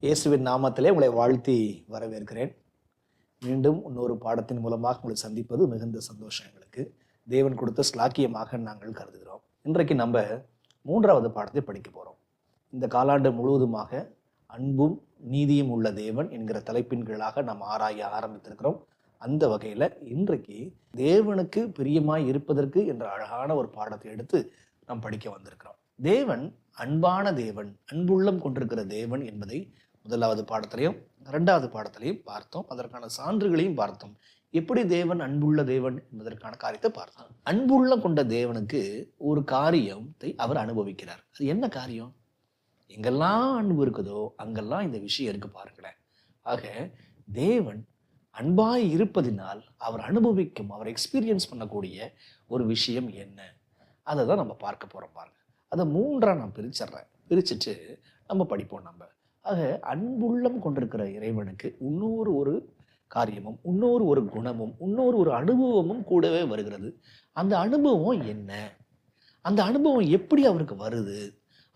இயேசுவின் நாமத்திலே உங்களை வாழ்த்தி வரவேற்கிறேன். மீண்டும் இன்னொரு பாடத்தின் மூலமாக உங்களை சந்திப்பது மிகுந்த சந்தோஷம் எங்களுக்கு. தேவன் கொடுத்த ஸ்லாக்கியமாக நாங்கள் கருதுகிறோம். இன்றைக்கு நம்ம 3வது பாடத்தை படிக்க போகிறோம். இந்த காலாண்டு முழுவதுமாக அன்பும் நீதியும் உள்ள தேவன் என்கிற தலைப்பின் கீழாக நாம் ஆராய ஆரம்பித்திருக்கிறோம். அந்த வகையில் இன்றைக்கு தேவனுக்கு பிரியமாய் இருப்பதற்கு என்ற அழகான ஒரு பாடத்தை எடுத்து நாம் படிக்க வந்திருக்கிறோம். தேவன் அன்பான தேவன், அன்புள்ளம் கொண்டிருக்கிற தேவன் என்பதை 1வது பாடத்திலையும் 2வது பாடத்திலையும் பார்த்தோம். அதற்கான சான்றுகளையும் பார்த்தோம். எப்படி தேவன் அன்புள்ள தேவன் என்பதற்கான காரியத்தை பார்த்தோம். அன்புள்ளம் கொண்ட தேவனுக்கு ஒரு காரியத்தை அவர் அனுபவிக்கிறார். அது என்ன காரியம்? எங்கெல்லாம் அன்பு இருக்குதோ அங்கெல்லாம் இந்த விஷயம் இருக்கு பாருங்களேன். ஆக தேவன் அன்பாய் இருப்பதினால் அவர் அனுபவிக்கும், அவர் எக்ஸ்பீரியன்ஸ் பண்ணக்கூடிய ஒரு விஷயம் என்ன, அதை தான் நம்ம பார்க்க போறோம். பாருங்க, அதை 3ஆக நான் பிரிச்சுட்டு நம்ம படிப்போம். நம்ம ஆக அன்புள்ளம் கொண்டிருக்கிற இறைவனுக்கு இன்னொரு ஒரு காரியமும், இன்னொரு ஒரு குணமும், இன்னொரு ஒரு அனுபவமும் கூடவே வருகிறது. அந்த அனுபவம் என்ன? அந்த அனுபவம் எப்படி அவருக்கு வருது?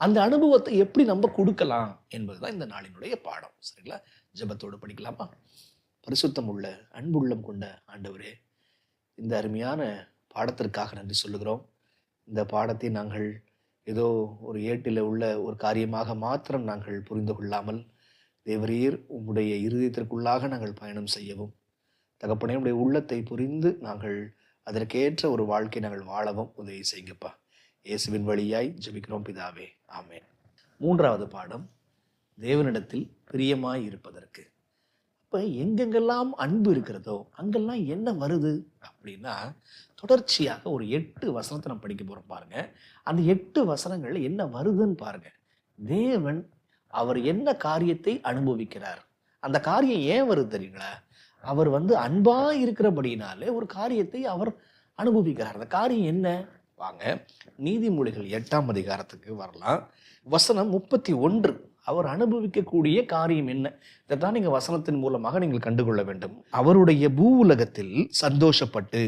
அந்த அனுபவத்தை எப்படி நம்ம கொடுக்கலாம் என்பதுதான் இந்த நாளினுடைய பாடம். சரிங்களா? ஜெபத்தோடு படிக்கலாமா? பரிசுத்தம் உள்ள அன்புள்ளம் கொண்ட ஆண்டவரே, இந்த அருமையான பாடத்திற்காக நன்றி சொல்லுகிறோம். இந்த பாடத்தை நாங்கள் ஏதோ ஒரு ஏட்டில் உள்ள ஒரு காரியமாக மாத்திரம் நாங்கள் புரிந்து கொள்ளாமல், தேவரீர் உம்முடைய இருதயத்திற்குள்ளாக நாங்கள் பயணம் செய்யவும், தகப்பனே உடைய உள்ளத்தை புரிந்து நாங்கள் அதற்கேற்ற ஒரு வாழ்க்கை நாங்கள் வாழவும் உதவி செய்யுங்கப்பா. இயேசுவின் வழியாய் ஜெபிக்கிறோம் பிதாவே, ஆமென். 3வது பாடம், தேவனிடத்தில் பிரியமாய் இருப்பதற்கு. இப்போ எங்கெங்கெல்லாம் அன்பு இருக்கிறதோ அங்கெல்லாம் என்ன வருது அப்படின்னா, தொடர்ச்சியாக ஒரு 8 வசனத்தை நம்ம படிக்க போகிறோம். பாருங்க, அந்த 8 வசனங்கள் என்ன வருதுன்னு பாருங்க. தேவன் அவர் என்ன காரியத்தை அனுபவிக்கிறார், அந்த காரியம் ஏன் வருது தெரியுங்களா? அவர் அன்பா இருக்கிறபடினாலே ஒரு காரியத்தை அவர் அனுபவிக்கிறார். அந்த காரியம் என்ன? வாங்க, நீதிமொழிகள் 8ஆம் அதிகாரத்துக்கு வரலாம். வசனம் 31. அவர் அனுபவிக்கக்கூடிய காரியம் என்ன? இதைத்தான் நீங்க வசனத்தின் மூலமாக நீங்கள் கண்டுகொள்ள வேண்டும். அவருடைய பூ உலகத்தில் சந்தோஷப்பட்டு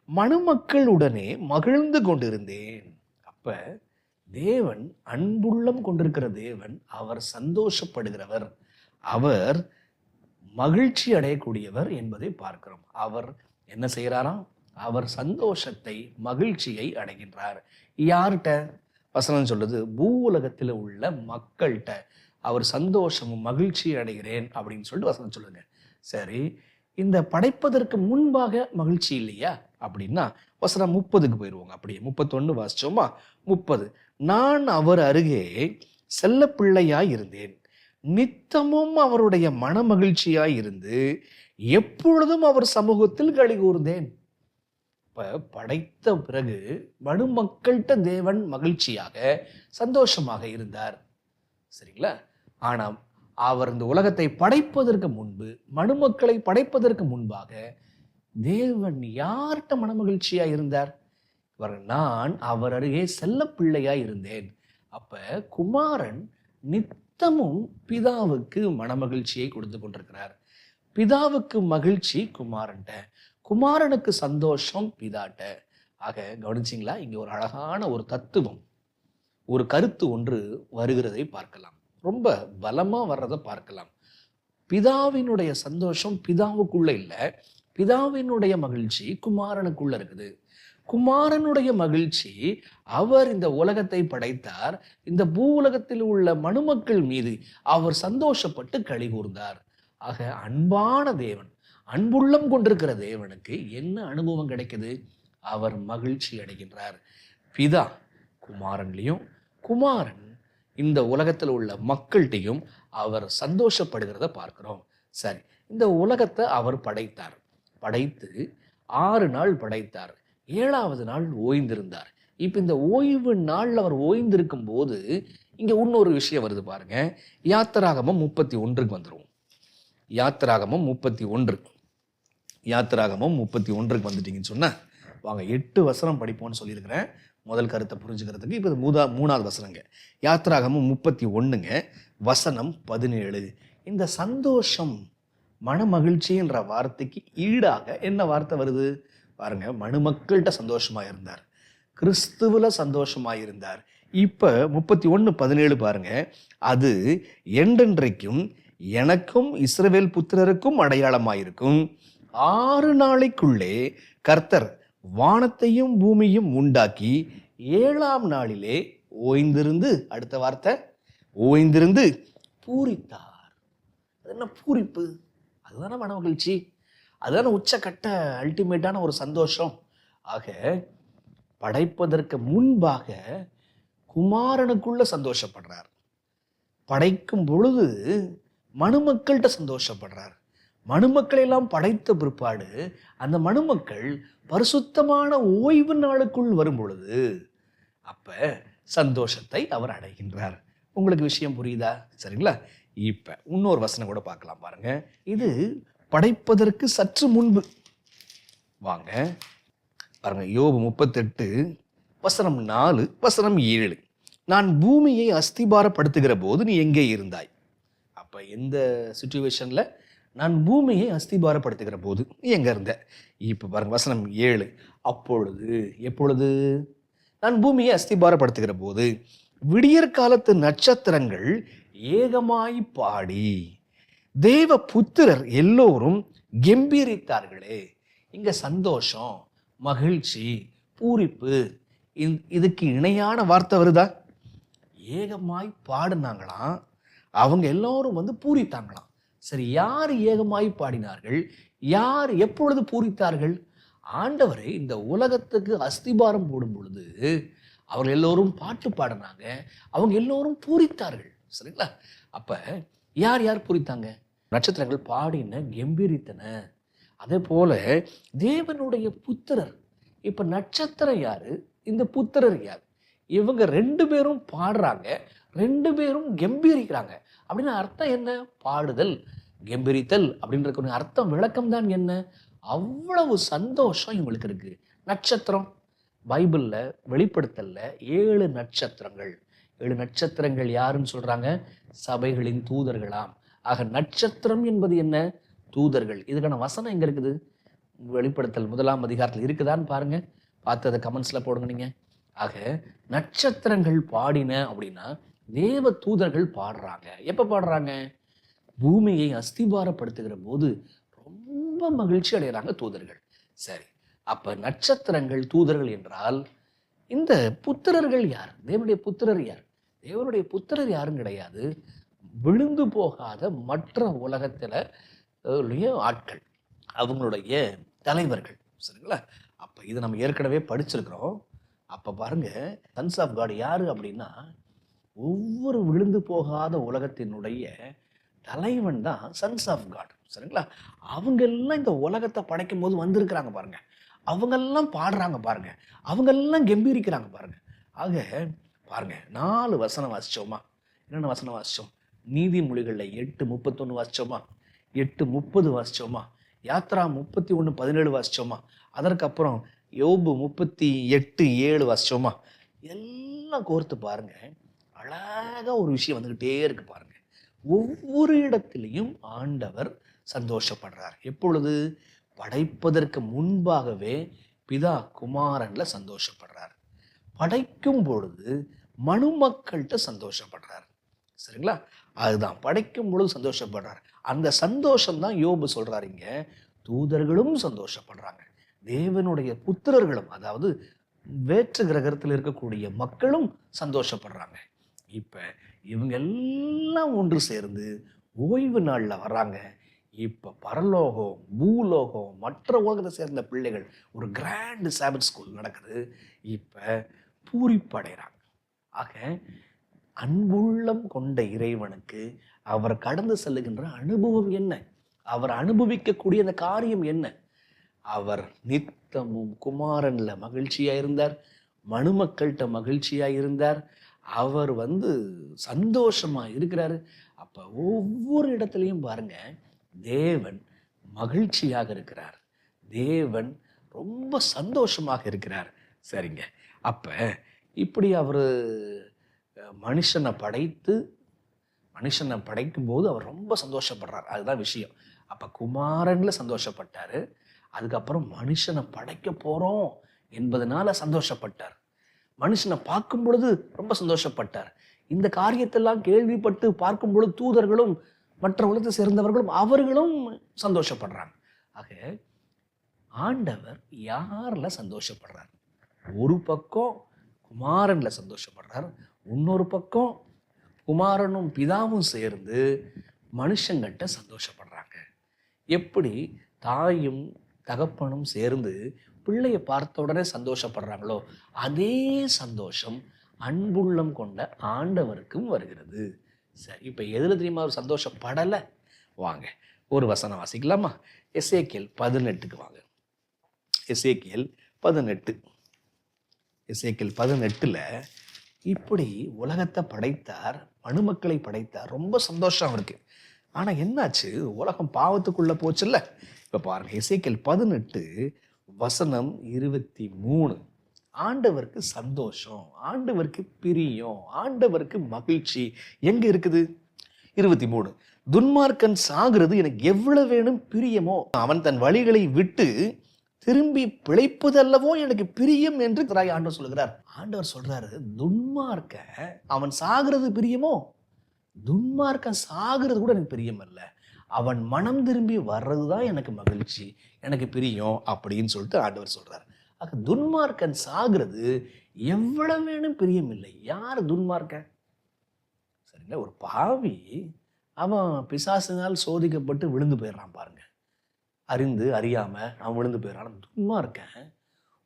மனுமக்களுடனே மகிழ்ந்து கொண்டிருந்தேன். அப்ப தேவன் அன்புள்ளம் கொண்டிருக்கிற தேவன், அவர் சந்தோஷப்படுகிறவர், அவர் மகிழ்ச்சி அடையக்கூடியவர் என்பதை பார்க்கிறோம். அவர் என்ன செய்யறாராம்? அவர் சந்தோஷத்தை, மகிழ்ச்சியை அடைகின்றார். யார்கிட்ட? வசனம் சொல்லுது, பூ உலகத்தில் உள்ள மக்கள்கிட்ட அவர் சந்தோஷமும் மகிழ்ச்சி அடைகிறேன் அப்படின்னு சொல்லிட்டு வசனம் சொல்லுங்க. சரி, இந்த படைப்பதற்கு முன்பாக மகிழ்ச்சி இல்லையா அப்படின்னா வசனம் 30க்கு போயிடுவோங்க. அப்படியே 31 வாசிச்சோமா? 30, நான் அவர் அருகே செல்ல பிள்ளையாய் இருந்தேன், நித்தமும் அவருடைய மன மகிழ்ச்சியாய் இருந்து எப்பொழுதும் அவர் சமூகத்தில் களி கூர்ந்தேன். படைத்த பிறகு மனுமக்கள்கிட்ட தேவன் மகிழ்ச்சியாக சந்தோஷமாக இருந்தார். சரிங்களா? ஆனா அவர் இந்த உலகத்தை படைப்பதற்கு முன்பு, மனுமக்களை படைப்பதற்கு முன்பாக தேவன் யார்கிட்ட மனமகிழ்ச்சியா இருந்தார்? நான் அவர் அருகே செல்ல பிள்ளையா இருந்தேன். அப்ப குமாரன் நித்தமும் பிதாவுக்கு மனமகிழ்ச்சியை கொடுத்து கொண்டிருக்கிறார். பிதாவுக்கு மகிழ்ச்சி குமாரன்ட்ட, குமாரனுக்கு சந்தோஷம் பிதாட்ட. ஆக கவனிச்சிங்களா? இங்க ஒரு அழகான ஒரு தத்துவம், ஒரு கருத்து ஒன்று வருகிறதை பார்க்கலாம். ரொம்ப பலமா வர்றதை பார்க்கலாம். பிதாவினுடைய சந்தோஷம் பிதாவுக்குள்ள இல்ல, பிதாவினுடைய மகிழ்ச்சி குமாரனுக்குள்ள இருக்குது. குமாரனுடைய மகிழ்ச்சி, அவர் இந்த உலகத்தை படைத்தார், இந்த பூ உலகத்தில் உள்ள மனுமக்கள் மீது அவர் சந்தோஷப்பட்டு களி கூர்ந்தார். ஆக அன்பான தேவன், அன்புள்ளம் கொண்டிருக்கிற தேவனுக்கு என்ன அனுபவம் கிடைக்குது? அவர் மகிழ்ச்சி அடைகின்றார். பிதா குமாரன்லையும், குமாரன் இந்த உலகத்தில் உள்ள மக்கள்கிட்டையும் அவர் சந்தோஷப்படுகிறத பார்க்கிறோம். சரி, இந்த உலகத்தை அவர் படைத்தார். படைத்து 6 நாள் படைத்தார். 7வது நாள் ஓய்ந்திருந்தார். இப்ப இந்த ஓய்வு நாள் அவர் ஓய்ந்திருக்கும் போது இங்க இன்னொரு விஷயம் வருது பாருங்க. யாத்திராகமம் 31க்கு வந்துடும். யாத்திராகமம் 31க்கு வந்துட்டீங்கன்னு சொன்னா வாங்க 8 வசனம் படிப்போம்னு சொல்லியிருக்கிறேன். முதல் கருத்தை புரிஞ்சுக்கிறதுக்கு இப்போ 3வது வசனங்க. யாத்திராகமம் 31ங்க வசனம் 17. இந்த சந்தோஷம், மன மகிழ்ச்சின்ற வார்த்தைக்கு ஈடாக என்ன வார்த்தை வருது பாருங்க. மனுமக்கள்கிட்ட சந்தோஷமா இருந்தார், கிறிஸ்துவுல சந்தோஷமா இருந்தார். இப்ப 31:17 பாருங்க. அது என்றென்றைக்கும் எனக்கும் இஸ்ரவேல் புத்திரருக்கும் அடையாளமாயிருக்கும். 6 நாளைக்குள்ளே கர்த்தர் வானத்தையும் பூமியும் உண்டாக்கி 7ஆம் நாளிலே ஓய்ந்திருந்து, அடுத்த வார்த்தை, ஓய்ந்திருந்து பூரித்தார். அது என்ன பூரிப்பு? அதுதானே மன மகிழ்ச்சி, அதுதானே உச்சக்கட்ட அல்டிமேட்டான ஒரு சந்தோஷம். ஆக படைப்பதற்கு முன்பாக குமாரனுக்குள்ள சந்தோஷப்படுறார். படைக்கும் பொழுது மனுமக்கள்கிட்ட சந்தோஷப்படுறார். மனுமக்களை எல்லாம் படைத்த பிற்பாடு அந்த மனுமக்கள் பரிசுத்தமான ஓய்வு நாளுக்குள் வரும் பொழுது அப்ப சந்தோஷத்தை அவர் அடைகின்றார். உங்களுக்கு விஷயம் புரியுதா? சரிங்களா? இப்ப இன்னொரு வசனம் கூட பார்க்கலாம் பாருங்க. இது படைப்பதற்கு சற்று முன்பு. வாங்க பாருங்க, யோபு 38:4-7. நான் பூமியை அஸ்திபாரப்படுத்துகிற போது நீ எங்கே இருந்தாய்? அப்ப எந்த சிச்சுவேஷன்ல? நான் பூமியை அஸ்திபாரப்படுத்துகிற போது நீ எங்க இருந்த? இப்ப பாருங்க வசனம் 7. அப்பொழுது, எப்பொழுது? நான் பூமியை அஸ்திபாரப்படுத்துகிற போது விடியற் காலத்து நட்சத்திரங்கள் ஏகமாய் பாடி தேவ புத்திரர் எல்லோரும் கெம்பீரித்தார்களே. இங்க சந்தோஷம், மகிழ்ச்சி, பூரிப்பு, இதுக்கு இணையான வார்த்தை வருதா? ஏகமாய் பாடினாங்களாம், அவங்க எல்லாரும் வந்து பூரித்தாங்களாம். சரி, யார் ஏகமாய் பாடினார்கள்? யார் எப்பொழுது பூரித்தார்கள்? ஆண்டவரை இந்த உலகத்துக்கு அஸ்திபாரம் போடும் பொழுது அவர்கள் எல்லோரும் பாட்டு பாடினாங்க, அவங்க எல்லோரும் பூரித்தார்கள். சரிங்களா? அப்ப யார் யார் பூரித்தாங்க? நட்சத்திரங்கள் பாடின, கம்பீரித்தன. அதே போல தேவனுடைய புத்திரர். இப்ப நட்சத்திரம் யாரு, இந்த புத்திரர் யார்? இவங்க 2 பேரும் பாடுறாங்க, 2 பேரும் கம்பீரிக்கிறாங்க. அப்படின்னு அர்த்தம் என்ன? பாடுதல், கம்பீரித்தல் அப்படின்ற அர்த்தம், விளக்கம் தான் என்ன? அவ்வளவு சந்தோஷம் இவங்களுக்கு இருக்கு. நட்சத்திரம் பைபிள்ல வெளிப்படுத்தல்ல 7 நட்சத்திரங்கள். 7 நட்சத்திரங்கள் யாருன்னு சொல்றாங்க? சபைகளின் தூதர்களாம். ஆக நட்சத்திரம் என்பது என்ன? தூதர்கள். இதுக்கான வசனம் எங்க இருக்குது? வெளிப்படுத்தல் 1ஆம் அதிகாரத்தில் இருக்குதான்னு பாருங்க, பார்த்து அதை கமெண்ட்ஸ்ல போடுங்க நீங்க. ஆக நட்சத்திரங்கள் பாடின அப்படின்னா தேவ தூதர்கள் பாடுறாங்க. எப்ப பாடுறாங்க? பூமியை அஸ்திபாரப்படுத்துகிற போது ரொம்ப மகிழ்ச்சி அடைகிறாங்க தூதர்கள். சரி, அப்ப நட்சத்திரங்கள் தூதர்கள் என்றால் இந்த புத்திரர்கள் யார்? தேவனுடைய புத்திரர் யார்? தேவனுடைய புத்திரர் யாரும் கிடையாது, விழுந்து போகாத மற்ற உலகத்துல ஆட்கள், அவங்களுடைய தலைவர்கள். சரிங்களா? அப்ப இதை நம்ம ஏற்கனவே படிச்சிருக்கிறோம். அப்ப பாருங்க, சன்ஸ் ஆஃப் காட் யாரு அப்படின்னா ஒவ்வொரு விழுந்து போகாத உலகத்தினுடைய தலைவன் தான் சன்ஸ் ஆஃப் காட். சரிங்களா? அவங்க எல்லாம் இந்த உலகத்தை படைக்கும் போது வந்திருக்கிறாங்க பாருங்க, அவங்க எல்லாம் பாடுறாங்க பாருங்க, அவங்க எல்லாம் கம்பீரிக்கிறாங்க பாருங்க. ஆக பாருங்க, 4 வசனம் வாசிச்சோமா? என்னென்ன வசனம் வாசிச்சோம்? நீதிமொழிகள்ல 8:31 வாசிச்சோமா? 8:30 வாசிச்சோமா? யாத்ரா 31:17 வாசிச்சோமா? அதற்கப்புறம் யோபு 38:7 வாசிச்சோமா? எல்லாம் கோர்த்து பாருங்க, அழகா ஒரு விஷயம் வந்துகிட்டே இருக்கு பாருங்க. ஒவ்வொரு இடத்திலையும் ஆண்டவர் சந்தோஷப்படுறார். எப்பொழுது? படைப்பதற்கு முன்பாகவே பிதா குமாரன்ல சந்தோஷப்படுறார். படைக்கும் பொழுது மனுமக்கள்கிட்ட சந்தோஷப்படுறார். சரிங்களா? அதுதான் படைக்கும் பொழுது சந்தோஷப்படுறார். அந்த சந்தோஷம் தான் யோபு சொல்றாரு இங்க. தூதர்களும் சந்தோஷப்படுறாங்க, தேவனுடைய புத்திரர்களும், அதாவது வேற்று கிரகத்தில் இருக்கக்கூடிய மக்களும் சந்தோஷப்படுறாங்க. இப்ப இவங்க எல்லாம் ஒன்று சேர்ந்து ஓய்வு நாள்ல வர்றாங்க. இப்ப பரலோகம், பூலோகம், மற்ற உலகத்தை சேர்ந்த பிள்ளைகள் ஒரு கிராண்ட் சாபத் ஸ்கூல் நடக்குது. இப்ப பூரிப்படைகிறாங்க. ஆக அன்புள்ளம் கொண்ட இறைவனுக்கு அவர் கடந்து செல்லுகின்ற அனுபவம் என்ன? அவர் அனுபவிக்கக்கூடிய அந்த காரியம் என்ன? அவர் நித்தமும் குமாரன்ல மகிழ்ச்சியா இருந்தார், மனுமக்கள்கிட்ட மகிழ்ச்சியா இருந்தார், அவர் சந்தோஷமா இருக்கிறாரு. அப்ப ஒவ்வொரு இடத்துலையும் பாருங்க, தேவன் மகிழ்ச்சியாக இருக்கிறார், தேவன் ரொம்ப சந்தோஷமாக இருக்கிறார். சரிங்க, அப்ப இப்படி அவர் மனுஷனை படைக்கும் போது அவர் ரொம்ப சந்தோஷப்படுறார். அதுதான் விஷயம். அப்ப குமாரன்ல சந்தோஷப்பட்டாரு, அதுக்கப்புறம் மனுஷனை படைக்க போறோம் என்பதனால சந்தோஷப்பட்டார், மனுஷனை பார்க்கும் பொழுது ரொம்ப சந்தோஷப்பட்டார். இந்த காரியத்தெல்லாம் கேள்விப்பட்டு பார்க்கும் பொழுது தூதர்களும் மற்ற உலகத்தை சேர்ந்தவர்களும் அவர்களும் சந்தோஷப்படுறாங்க. ஆக ஆண்டவர் யாரில் சந்தோஷப்படுறார்? ஒரு பக்கம் குமாரன்ல சந்தோஷப்படுறார், இன்னொரு பக்கம் குமாரனும் பிதாவும் சேர்ந்து மனுஷங்கிட்ட சந்தோஷப்படுறாங்க. எப்படி தாயும் தகப்பனும் சேர்ந்து பிள்ளைய பார்த்த உடனே சந்தோஷப்படுறாங்களோ அதே சந்தோஷம் அன்புள்ளம் கொண்ட ஆண்டவருக்கும் வருகிறது. சரி, இப்போ எதில் தெரியுமா அவர் சந்தோஷப்படலை? வாங்க ஒரு வசனம் வாசிக்கலாமா? எசேக்கியேல் 18க்கு வாங்க. எசேக்கியேல் 18. எசேக்கியேல் 18ல் இப்படி உலகத்தை படைத்தார், மனுமக்களை படைத்தார், ரொம்ப சந்தோஷம் இருக்கு. ஆனால் என்னாச்சு? உலகம் பாவத்துக்குள்ளே போச்சுல்ல. இப்போ பாருங்க, எசேக்கியேல் 18 வசனம் 23. ஆண்டவருக்கு சந்தோஷம், ஆண்டவருக்கு பிரியம், ஆண்டவருக்கு மகிழ்ச்சி எங்க இருக்குது? 23, துன்மார்க்கன் சாகிறது எனக்கு எவ்வளவு வேணும் பிரியமோ, அவன் தன் வழிகளை விட்டு திரும்பி பிழைப்பதல்லவோ எனக்கு பிரியம் என்று ஆண்டவர் சொல்லுகிறார். ஆண்டவர் சொல்றாரு, துன்மார்க்க அவன் சாகிறது பிரியமோ? துன்மார்க்கன் சாகிறது கூட எனக்கு பிரியம் அல்ல, அவன் மனம் திரும்பி வர்றதுதான் எனக்கு மகிழ்ச்சி, எனக்கு பிரியம் அப்படின்னு சொல்லிட்டு ஆண்டவர் சொல்றாரு. ஆக துன்மார்க்கன் சாகிறது எவ்வளவு வேணும் பிரியம் இல்லை. யார் துன்மார்க்கன்? சரிங்களா, ஒரு பாவி அவன் பிசாசினால் சோதிக்கப்பட்டு விழுந்து போயிடுறான் பாருங்க, அறிந்து அறியாம அவன் விழுந்து போயிடறான். துன்மார்க்கன்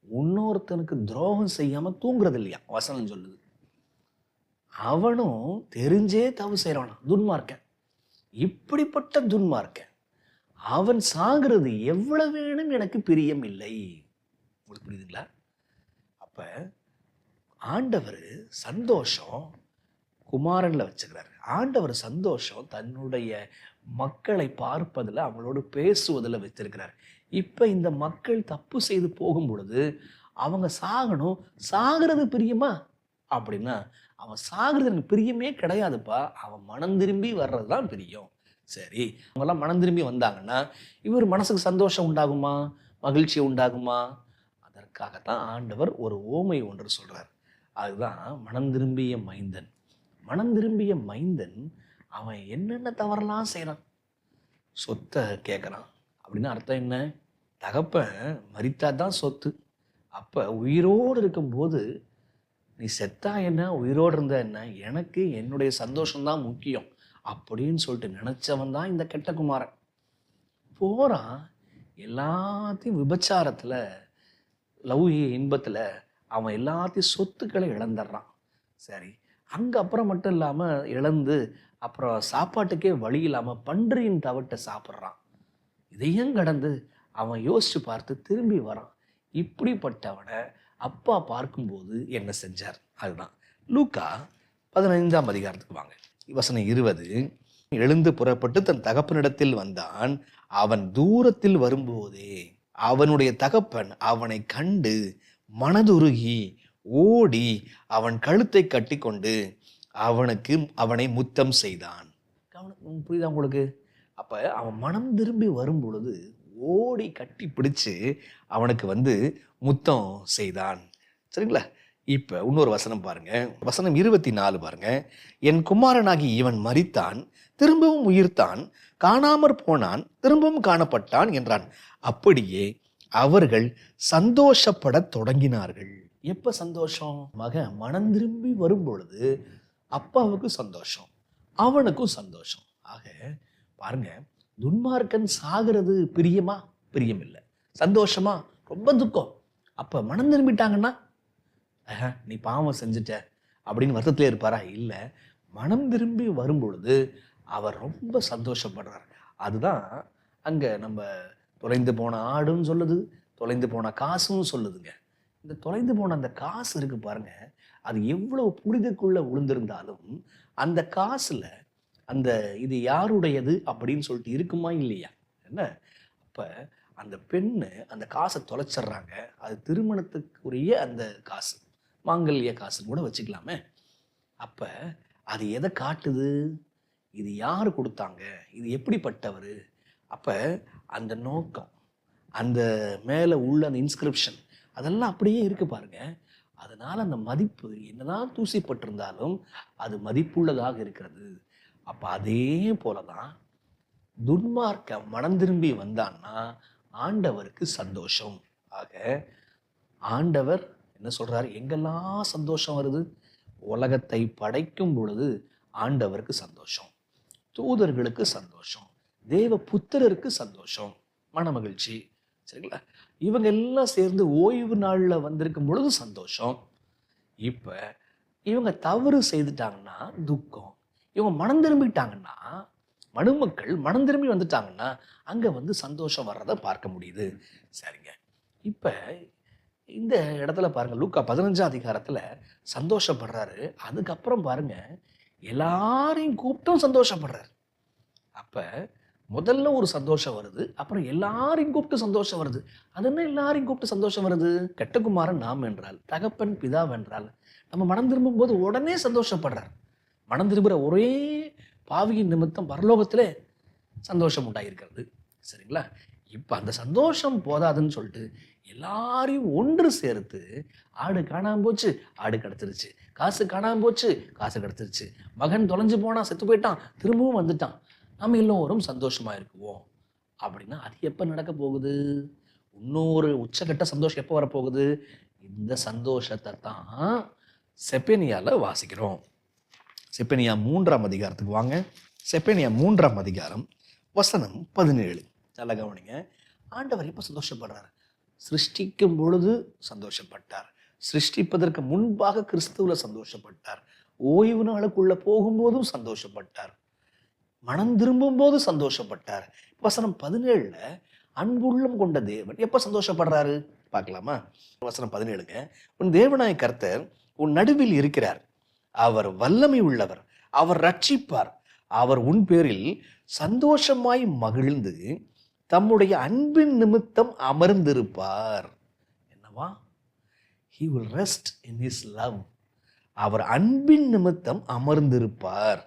இன்னொருத்தனுக்கு துரோகம் செய்யாம தூங்குறது இல்லையா, வசனம் சொல்லுது. அவனும் தெரிஞ்சே தவறு செய்யறானா துன்மார்க்கன். இப்படிப்பட்ட துன்மார்க்கன் அவன் சாகிறது எவ்வளவு வேணும் எனக்கு பிரியம் இல்லை. உங்களுக்கு புரியுதுங்களா? அப்ப ஆண்டவர் சந்தோஷம் குமாரன்ல வச்சுக்கிறாரு. ஆண்டவர் சந்தோஷம் தன்னுடைய மக்களை பார்ப்பதில், அவங்களோடு பேசுவதில் வச்சிருக்கிறார். இப்ப இந்த மக்கள் தப்பு செய்து போகும் பொழுது அவங்க சாகணும், சாகிறது பிரியமா அப்படின்னா அவன் சாகிறது எனக்கு பிரியமே கிடையாதுப்பா, அவன் மனம் திரும்பி வர்றது தான் பிரியம். சரி, அவங்கெல்லாம் மனம் திரும்பி வந்தாங்கன்னா இவர் மனசுக்கு சந்தோஷம் உண்டாகுமா, மகிழ்ச்சி உண்டாகுமா? அதற்காகத்தான் ஆண்டவர் ஒரு ஓமை ஒன்று சொல்றார். அதுதான் மனம் திரும்பிய மைந்தன். மனம் திரும்பிய மைந்தன் அவன் என்னென்ன தவறெல்லாம் செய்யறான், சொத்தை கேட்கறான் அப்படின்னு அர்த்தம் என்ன? தகப்பன் மரித்தா தான் சொத்து. அப்ப உயிரோடு இருக்கும்போது நீ செத்தா என்ன, உயிரோடு இருந்தா என்ன, எனக்கு என்னுடைய சந்தோஷம்தான் முக்கியம் அப்படின்னு சொல்லிட்டு நினைச்சவன் தான் இந்த கெட்ட குமாரன். போறான், எல்லாத்தையும் விபச்சாரத்துல, லௌகிக இன்பத்துல அவன் எல்லாத்தையும் சொத்துக்களை இழந்துடுறான். சரி, அங்க அப்புறம் மட்டும் இல்லாம இழந்து அப்புறம் சாப்பாட்டுக்கே வழி இல்லாம பன்றியின் தவிட்ட சாப்பிட்றான். இதையும் கடந்து அவன் யோசிச்சு பார்த்து திரும்பி வரான். இப்படிப்பட்டவனை அப்பா பார்க்கும்போது என்ன செஞ்சார்? அதுதான் லூக்கா 15ஆம் அதிகாரத்துக்கு வாங்க. வசனம் 20. எழுந்து புறப்பட்டு தன் தகப்பனிடத்தில் வந்தான். அவன் தூரத்தில் வரும்போதே அவனுடைய தகப்பன் அவனை கண்டு மனதுருகி ஓடி அவன் கழுத்தை கட்டி கொண்டு அவனை முத்தம் செய்தான். புரியுதா உங்களுக்கு? அப்ப அவன் மனம் திரும்பி வரும் பொழுது ஓடி கட்டி பிடிச்சு அவனுக்கு முத்தம் செய்தான். சரிங்களா? இப்ப இன்னொரு வசனம் பாருங்க, வசனம் 24 பாருங்க. என் குமாரனாகி இவன் மரித்தான், திரும்பவும் உயிர்த்தான், காணாமற் போனான், திரும்பவும் காணப்பட்டான் என்றான். அப்படியே அவர்கள் சந்தோஷப்பட தொடங்கினார்கள். எப்ப சந்தோஷம்? மகன் மனம் திரும்பி வரும் பொழுது அப்பாவுக்கு சந்தோஷம், அவனுக்கும் சந்தோஷம். ஆக பாருங்க, துன்மார்க்கன் சாகிறது பிரியமா? பிரியம் இல்லை. சந்தோஷமா? ரொம்ப துக்கம். அப்ப மனம் திரும்பிட்டாங்கன்னா நீ பாவம் செஞ்சுட்ட அப்படின்னு வருத்தத்திலே இருப்பாரா? இல்லை, மனம் திரும்பி வரும் பொழுது அவர் ரொம்ப சந்தோஷப்படுறார். அதுதான் அங்க நம்ம தொலைந்து போன ஆடுன்னு சொல்லுது, தொலைந்து போன காசும் சொல்லுதுங்க. இந்த தொலைந்து போன அந்த காசு இருக்கு பாருங்க, அது எவ்வளவு புனிதக்குள்ள விழுந்திருந்தாலும் அந்த காசுல அந்த இது யாருடையது அப்படின்னு சொல்லிட்டு இருக்குமா இல்லையா? என்ன? அப்ப அந்த பெண்ணு அந்த காசை தொலைச்சிட்றாங்க. அது திருமணத்துக்குரிய அந்த காசு, மாங்கல்ய காசுன்னு கூட வச்சுக்கலாமே. அப்ப அது எதை காட்டுது? இது யாரு கொடுத்தாங்க, இது எப்படிப்பட்டவர்? அப்ப அந்த நோக்கம், அந்த மேல உள்ள அந்த இன்ஸ்கிரிப்ஷன் அதெல்லாம் அப்படியே இருக்கு பாருங்க. அதனால அந்த மதிப்பு என்னதான் தூசிப்பட்டிருந்தாலும் அது மதிப்புள்ளதாக இருக்கிறது. அப்ப அதே போலதான் துன்மார்க்க மனம் திரும்பி வந்தான்னா ஆண்டவருக்கு சந்தோஷம். ஆக ஆண்டவர் என்ன சொல்றாரு? எங்கெல்லாம் சந்தோஷம் வருது? உலகத்தை படைக்கும் பொழுது ஆண்டவருக்கு சந்தோஷம், தூதர்களுக்கு சந்தோஷம், தேவ புத்திரருக்கு சந்தோஷம், மன மகிழ்ச்சி. சரிங்களா? இவங்க எல்லாம் சேர்ந்து ஓய்வு நாள்ல வந்திருக்கும் பொழுது சந்தோஷம். இப்ப இவங்க தவறு செய்துட்டாங்கன்னா துக்கம். இவங்க மனம் திரும்பிட்டாங்கன்னா, மனுமக்கள் மனம் திரும்பி வந்துட்டாங்கன்னா அங்க வந்து சந்தோஷம் வர்றதை பார்க்க முடியுது. சரிங்க. இப்ப இந்த இடத்துல பாருங்க, லூக்கா 15ஆம் அதிகாரத்துல சந்தோஷப்படுறாரு. அதுக்கப்புறம் பாருங்க, எல்லாரையும் கூப்பிட்டும் சந்தோஷப்படுறாரு. அப்ப முதல்ல ஒரு சந்தோஷம் வருது, அப்புறம் எல்லாரையும் கூப்பிட்டு சந்தோஷம் வருது. அது என்ன எல்லாரையும் கூப்பிட்டு சந்தோஷம் வருது? கெட்டகுமாரன் நாம் என்றால், தகப்பன் பிதா வென்றால், நம்ம மனம் திரும்பும் போது உடனே சந்தோஷப்படுறார். மனம் திரும்புகிற ஒரே பாவியின் நிமித்தம் பரலோகத்திலே சந்தோஷம் உண்டாயிருக்கிறது. சரிங்களா? இப்போ அந்த சந்தோஷம் போதாதுன்னு சொல்லிட்டு எல்லாரையும் ஒன்று சேர்த்து, ஆடு காணாம போச்சு, ஆடு கிடச்சிருச்சு, காசு காணாம போச்சு, காசு கிடச்சிருச்சு, மகன் தொலைஞ்சு போனா, செத்து போயிட்டான், திரும்பவும் வந்துட்டான், நம்ம எல்லோரும் சந்தோஷமா இருக்குவோம் அப்படின்னா அது எப்போ நடக்க போகுது? இன்னொரு உச்சகட்ட சந்தோஷம் எப்போ வரப்போகுது? இந்த சந்தோஷத்தை தான் செப்பனியால வாசிக்கிறோம். செப்பனியா 3ஆம் அதிகாரத்துக்கு வாங்க. செப்பனியா 3ஆம் அதிகாரம் வசனம் 17. நல்லா கவனிங்க. ஆண்டவர் எப்போ சந்தோஷப்படுறார்? சிருஷ்டிக்கும் பொழுது சந்தோஷப்பட்டார், சிருஷ்டிப்பதற்கு முன்பாக கிறிஸ்துவுல சந்தோஷப்பட்டார், ஓய்வு நாளுக்குள்ள போகும்போதும் சந்தோஷப்பட்டார், மனம் திரும்பும் போது சந்தோஷப்பட்டார். வசனம் 17ல அன்புள்ளம் கொண்ட தேவன் எப்ப சந்தோஷப்படுறாரு பார்க்கலாமா? வசனம் 17ங்க. உன் தேவனாய கர்த்தர் உன் நடுவில் இருக்கிறார், அவர் வல்லமை உள்ளவர், அவர் ரட்சிப்பார், அவர் உன் பேரில் சந்தோஷமாய் மகிழ்ந்து தம்முடைய அன்பின் நிமித்தம் அமர்ந்திருப்பார். என்னவா? He will rest in his love. அவர் அன்பின் நிமித்தம் அமர்ந்திருப்பார்,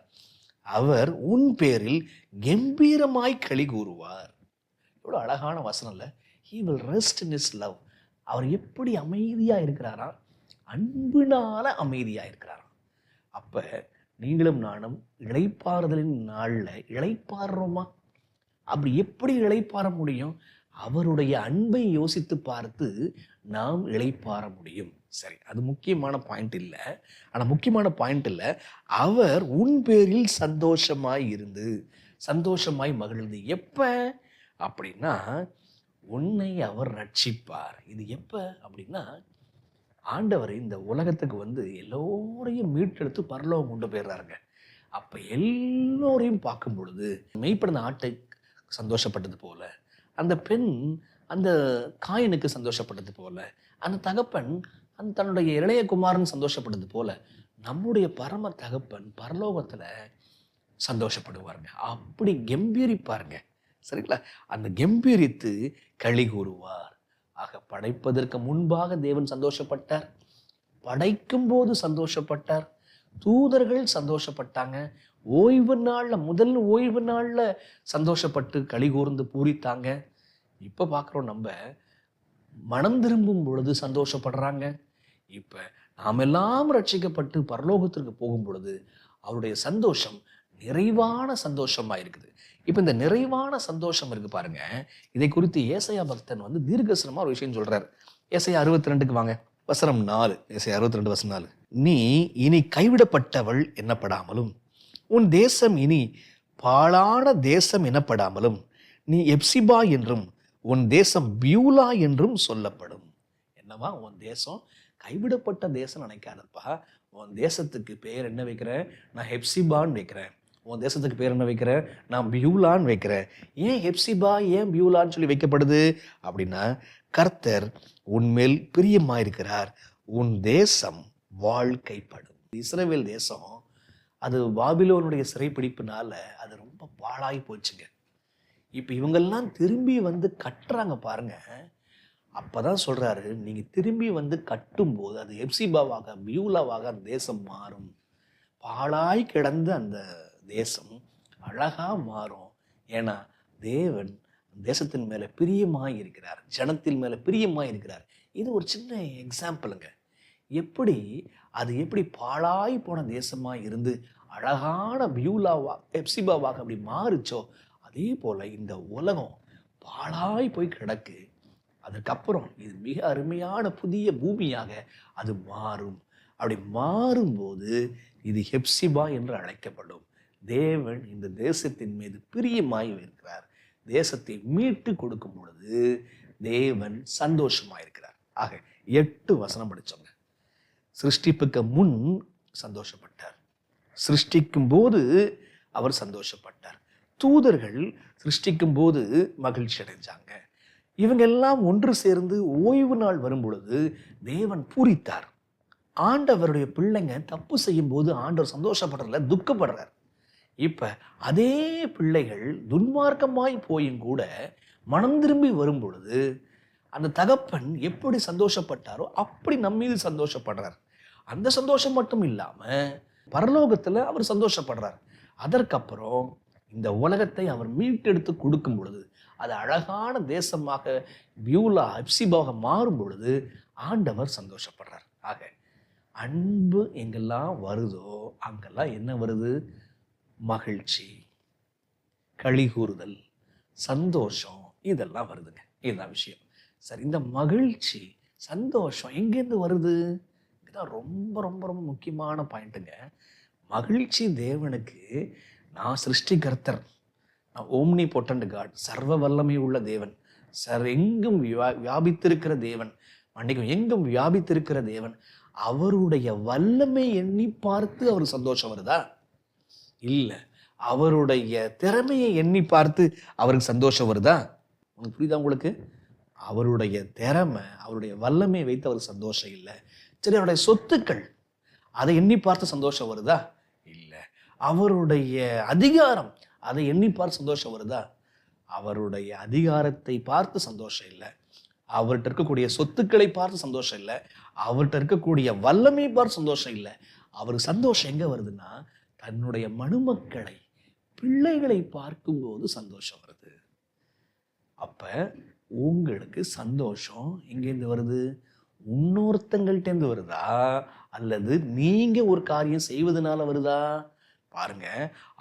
அவர் உன் பேரில் கம்பீரமாய் களி கூறுவார். எவ்வளவு அழகான வசனம் இல்ல? He will rest in his love. அவர் எப்படி அமைதியா இருக்கிறாரா? அன்பினால அமைதியா இருக்கிறாராம். அப்ப நீங்களும் நானும் இளைப்பாறுதலின் நாள்ல இளைப்பாறுறோமா? அப்படி எப்படி இளைப்பாற முடியும்? அவருடைய அன்பை யோசித்து பார்த்து நாம் இளைப்பாற முடியும். சரி, அது முக்கியமான பாயிண்ட் இல்லை. ஆனால் முக்கியமான பாயிண்ட் இல்லை, அவர் உன் பேரில் சந்தோஷமாய் இருந்து சந்தோஷமாய் மகிழ்ந்து. எப்ப அப்படின்னா உன்னை அவர் ரட்சிப்பார். இது எப்ப அப்படின்னா ஆண்டவர் இந்த உலகத்துக்கு வந்து எல்லோரையும் மீட்டெடுத்து பரலோகம் கொண்டு போயிடுறாருங்க. அப்ப எல்லோரையும் பார்க்கும் பொழுது மெய்ப்பட ஆட்டை சந்தோஷப்பட்டது போல, அந்த பெண் அந்த காயனுக்கு சந்தோஷப்பட்டது போல, அந்த தகப்பன் அந்த தன்னுடைய இளைய குமாரன் சந்தோஷப்பட்டது போல, நம்முடைய பரம தகப்பன் பரலோகத்துல சந்தோஷப்படுவாருங்க. அப்படி கம்பீரிப்பாருங்க. சரிங்களா? அந்த கம்பீரித்து களி கூறுவார். ஆக படைப்பதற்கு முன்பாக தேவன் சந்தோஷப்பட்டார், படைக்கும் போது சந்தோஷப்பட்டார், தூதர்கள் சந்தோஷப்பட்டாங்க, ஓய்வு நாள்ல முதல் ஓய்வு நாள்ல சந்தோஷப்பட்டு களி கூர்ந்து பூரித்தாங்க. இப்ப பார்க்குறோம், நம்ம மனம் திரும்பும் பொழுது சந்தோஷப்படுறாங்க. இப்ப நாம் எல்லாம் ரட்சிக்கப்பட்டு பரலோகத்திற்கு போகும் பொழுது அவருடைய சந்தோஷம் நிறைவான சந்தோஷமா இருக்குது. இப்ப இந்த நிறைவான சந்தோஷம் இருக்கு பாருங்க, இதை குறித்து ஏசாயா பக்தன் வந்து தீர்க்கதரிசனமா ஒரு விஷயம் சொல்றாரு. ஏசாயா 62க்கு வாங்க, வசனம் 4. ஏசாயா 62 வசனம் 4. நீ இனி கைவிடப்பட்டவள் என்னப்படாமலும், உன் தேசம் இனி பாழான தேசம் எனப்படாமலும், நீ எப்சிபா என்றும் உன் தேசம் பியூலா என்றும் சொல்லப்படும். என்னவா? உன் தேசம் கைவிடப்பட்ட தேசம் நினைக்காதப்பா. உன் தேசத்துக்கு பேர் என்ன வைக்கிறேன்? நான் ஹெப்சிபான்னு வைக்கிறேன். உன் தேசத்துக்கு பேர் என்ன வைக்கிறேன்? நான் பியூலான்னு வைக்கிறேன். ஏன் ஹெப்சிபா, ஏன் பியூலான்னு சொல்லி வைக்கப்படுது அப்படின்னா, கர்த்தர் உன்மேல் பிரியமாயிருக்கிறார், உன் தேசம் வாழ்க்கைப்படும். இஸ்ரவேல் தேசம் அது பாபிலோனுடைய சிறைப்பிடிப்புனால அது ரொம்ப பாழாகி போச்சுங்க. இப்போ இவங்கெல்லாம் திரும்பி வந்து கட்டுறாங்க பாருங்க. அப்பதான் சொல்றாரு, நீங்க திரும்பி வந்து கட்டும்போது அது எப்சிபாவாக பியூலாவாக அந்த தேசம் மாறும். பாழாய் கிடந்த அந்த தேசம் அழகா மாறும். ஏன்னா தேவன் தேசத்தின் மேல பிரியமாய் இருக்கிறார், ஜனத்தின் மேல பிரியமாய் இருக்கிறார். இது ஒரு சின்ன எக்ஸாம்பிளுங்க. எப்படி பாழாய் போன தேசமா இருந்து அழகான பியூலாவா எப்சிபாவாக அப்படி மாறுச்சோ, அது அதே போல இந்த உலகம் பாழாய் போய் கிடக்கு. அதுக்கப்புறம் இது மிக அருமையான புதிய பூமியாக அது மாறும். அப்படி மாறும்போது இது ஹெப்சிபா என்று அழைக்கப்படும். தேவன் இந்த தேசத்தின் மீது பிரியமாய் இருக்கிறார். தேசத்தை மீட்டு கொடுக்கும் பொழுது தேவன் சந்தோஷமாயிருக்கிறார். ஆக 8 வசனம் படிச்சோங்க. சிருஷ்டிப்புக்கு முன் சந்தோஷப்பட்டார், சிருஷ்டிக்கும் போது அவர் சந்தோஷப்பட்டார், தூதர்கள் சிருஷ்டிக்கும் போது மகிழ்ச்சி அடைஞ்சாங்க. இவங்க எல்லாம் ஒன்று சேர்ந்து ஓய்வு நாள் வரும் பொழுது தேவன் பூரித்தார். ஆண்டவருடைய பிள்ளைங்க தப்பு செய்யும் போது ஆண்டவர் சந்தோஷப்படுறல, துக்கப்படுறார். இப்ப அதே பிள்ளைகள் துன்மார்க்கமாய் போயும் கூட மனம் திரும்பி வரும் பொழுது அந்த தகப்பன் எப்படி சந்தோஷப்பட்டாரோ அப்படி நம்ம மீது சந்தோஷப்படுறார். அந்த சந்தோஷம் மட்டும் இல்லாம பரலோகத்துல அவர் சந்தோஷப்படுறார். அதற்கப்புறம் இந்த உலகத்தை அவர் மீட்டெடுத்து கொடுக்கும் பொழுது அது அழகான தேசமாக பியூலா ஹெப்சிபாக மாறும் பொழுது ஆண்டவர் சந்தோஷப்படுறார். ஆக அன்பு எங்கெல்லாம் வருதோ அங்கெல்லாம் என்ன வருது? மகிழ்ச்சி, களி கூறுதல், சந்தோஷம், இதெல்லாம் வருதுங்க. இதுதான் விஷயம். சரி, இந்த மகிழ்ச்சி சந்தோஷம் எங்கேருந்து வருது? இதுதான் ரொம்ப ரொம்ப ரொம்ப முக்கியமான பாயிண்ட்டுங்க. மகிழ்ச்சி தேவனுக்கு, நான் சிருஷ்டிகர்த்தர், நான் ஓம்னி பொட்டன்ட் காட், சர்வ வல்லமை உள்ள தேவன், எங்கும் வியாபித்திருக்கிற தேவன், மன்னிக்கும் எங்கும் வியாபித்திருக்கிற தேவன், அவருடைய வல்லமை எண்ணி பார்த்து அவர் சந்தோஷம் வருதா? இல்ல. அவருடைய திறமையை எண்ணி பார்த்து அவருக்கு சந்தோஷம் வருதா? உங்களுக்கு புரியுதா? உங்களுக்கு அவருடைய திறமை, அவருடைய வல்லமையை வைத்து அவர் சந்தோஷம் இல்லை. சரி, அவருடைய சொத்துக்கள் அதை எண்ணி பார்த்து சந்தோஷம் வருதா? இல்லை. அவருடைய அதிகாரம் அதை எண்ணி பார்த்து சந்தோஷம் வருதா? அவருடைய அதிகாரத்தை பார்த்து சந்தோஷம் இல்லை. அவர்கிட்ட இருக்கக்கூடிய சொத்துக்களை பார்த்து சந்தோஷம் இல்லை. அவர்கிட்ட இருக்கக்கூடிய வல்லமையை பார்த்து சந்தோஷம் இல்லை. அவருக்கு சந்தோஷம் எங்க வருதுன்னா, தன்னுடைய மணுமக்களை, பிள்ளைகளை பார்க்கும்போது சந்தோஷம் வருது. அப்ப உங்களுக்கு சந்தோஷம் எங்கேருந்து வருது? இன்னொருத்தங்கள்ட்டேருந்து வருதா, அல்லது நீங்க ஒரு காரியம் செய்வதனால வருதா? பாருங்க,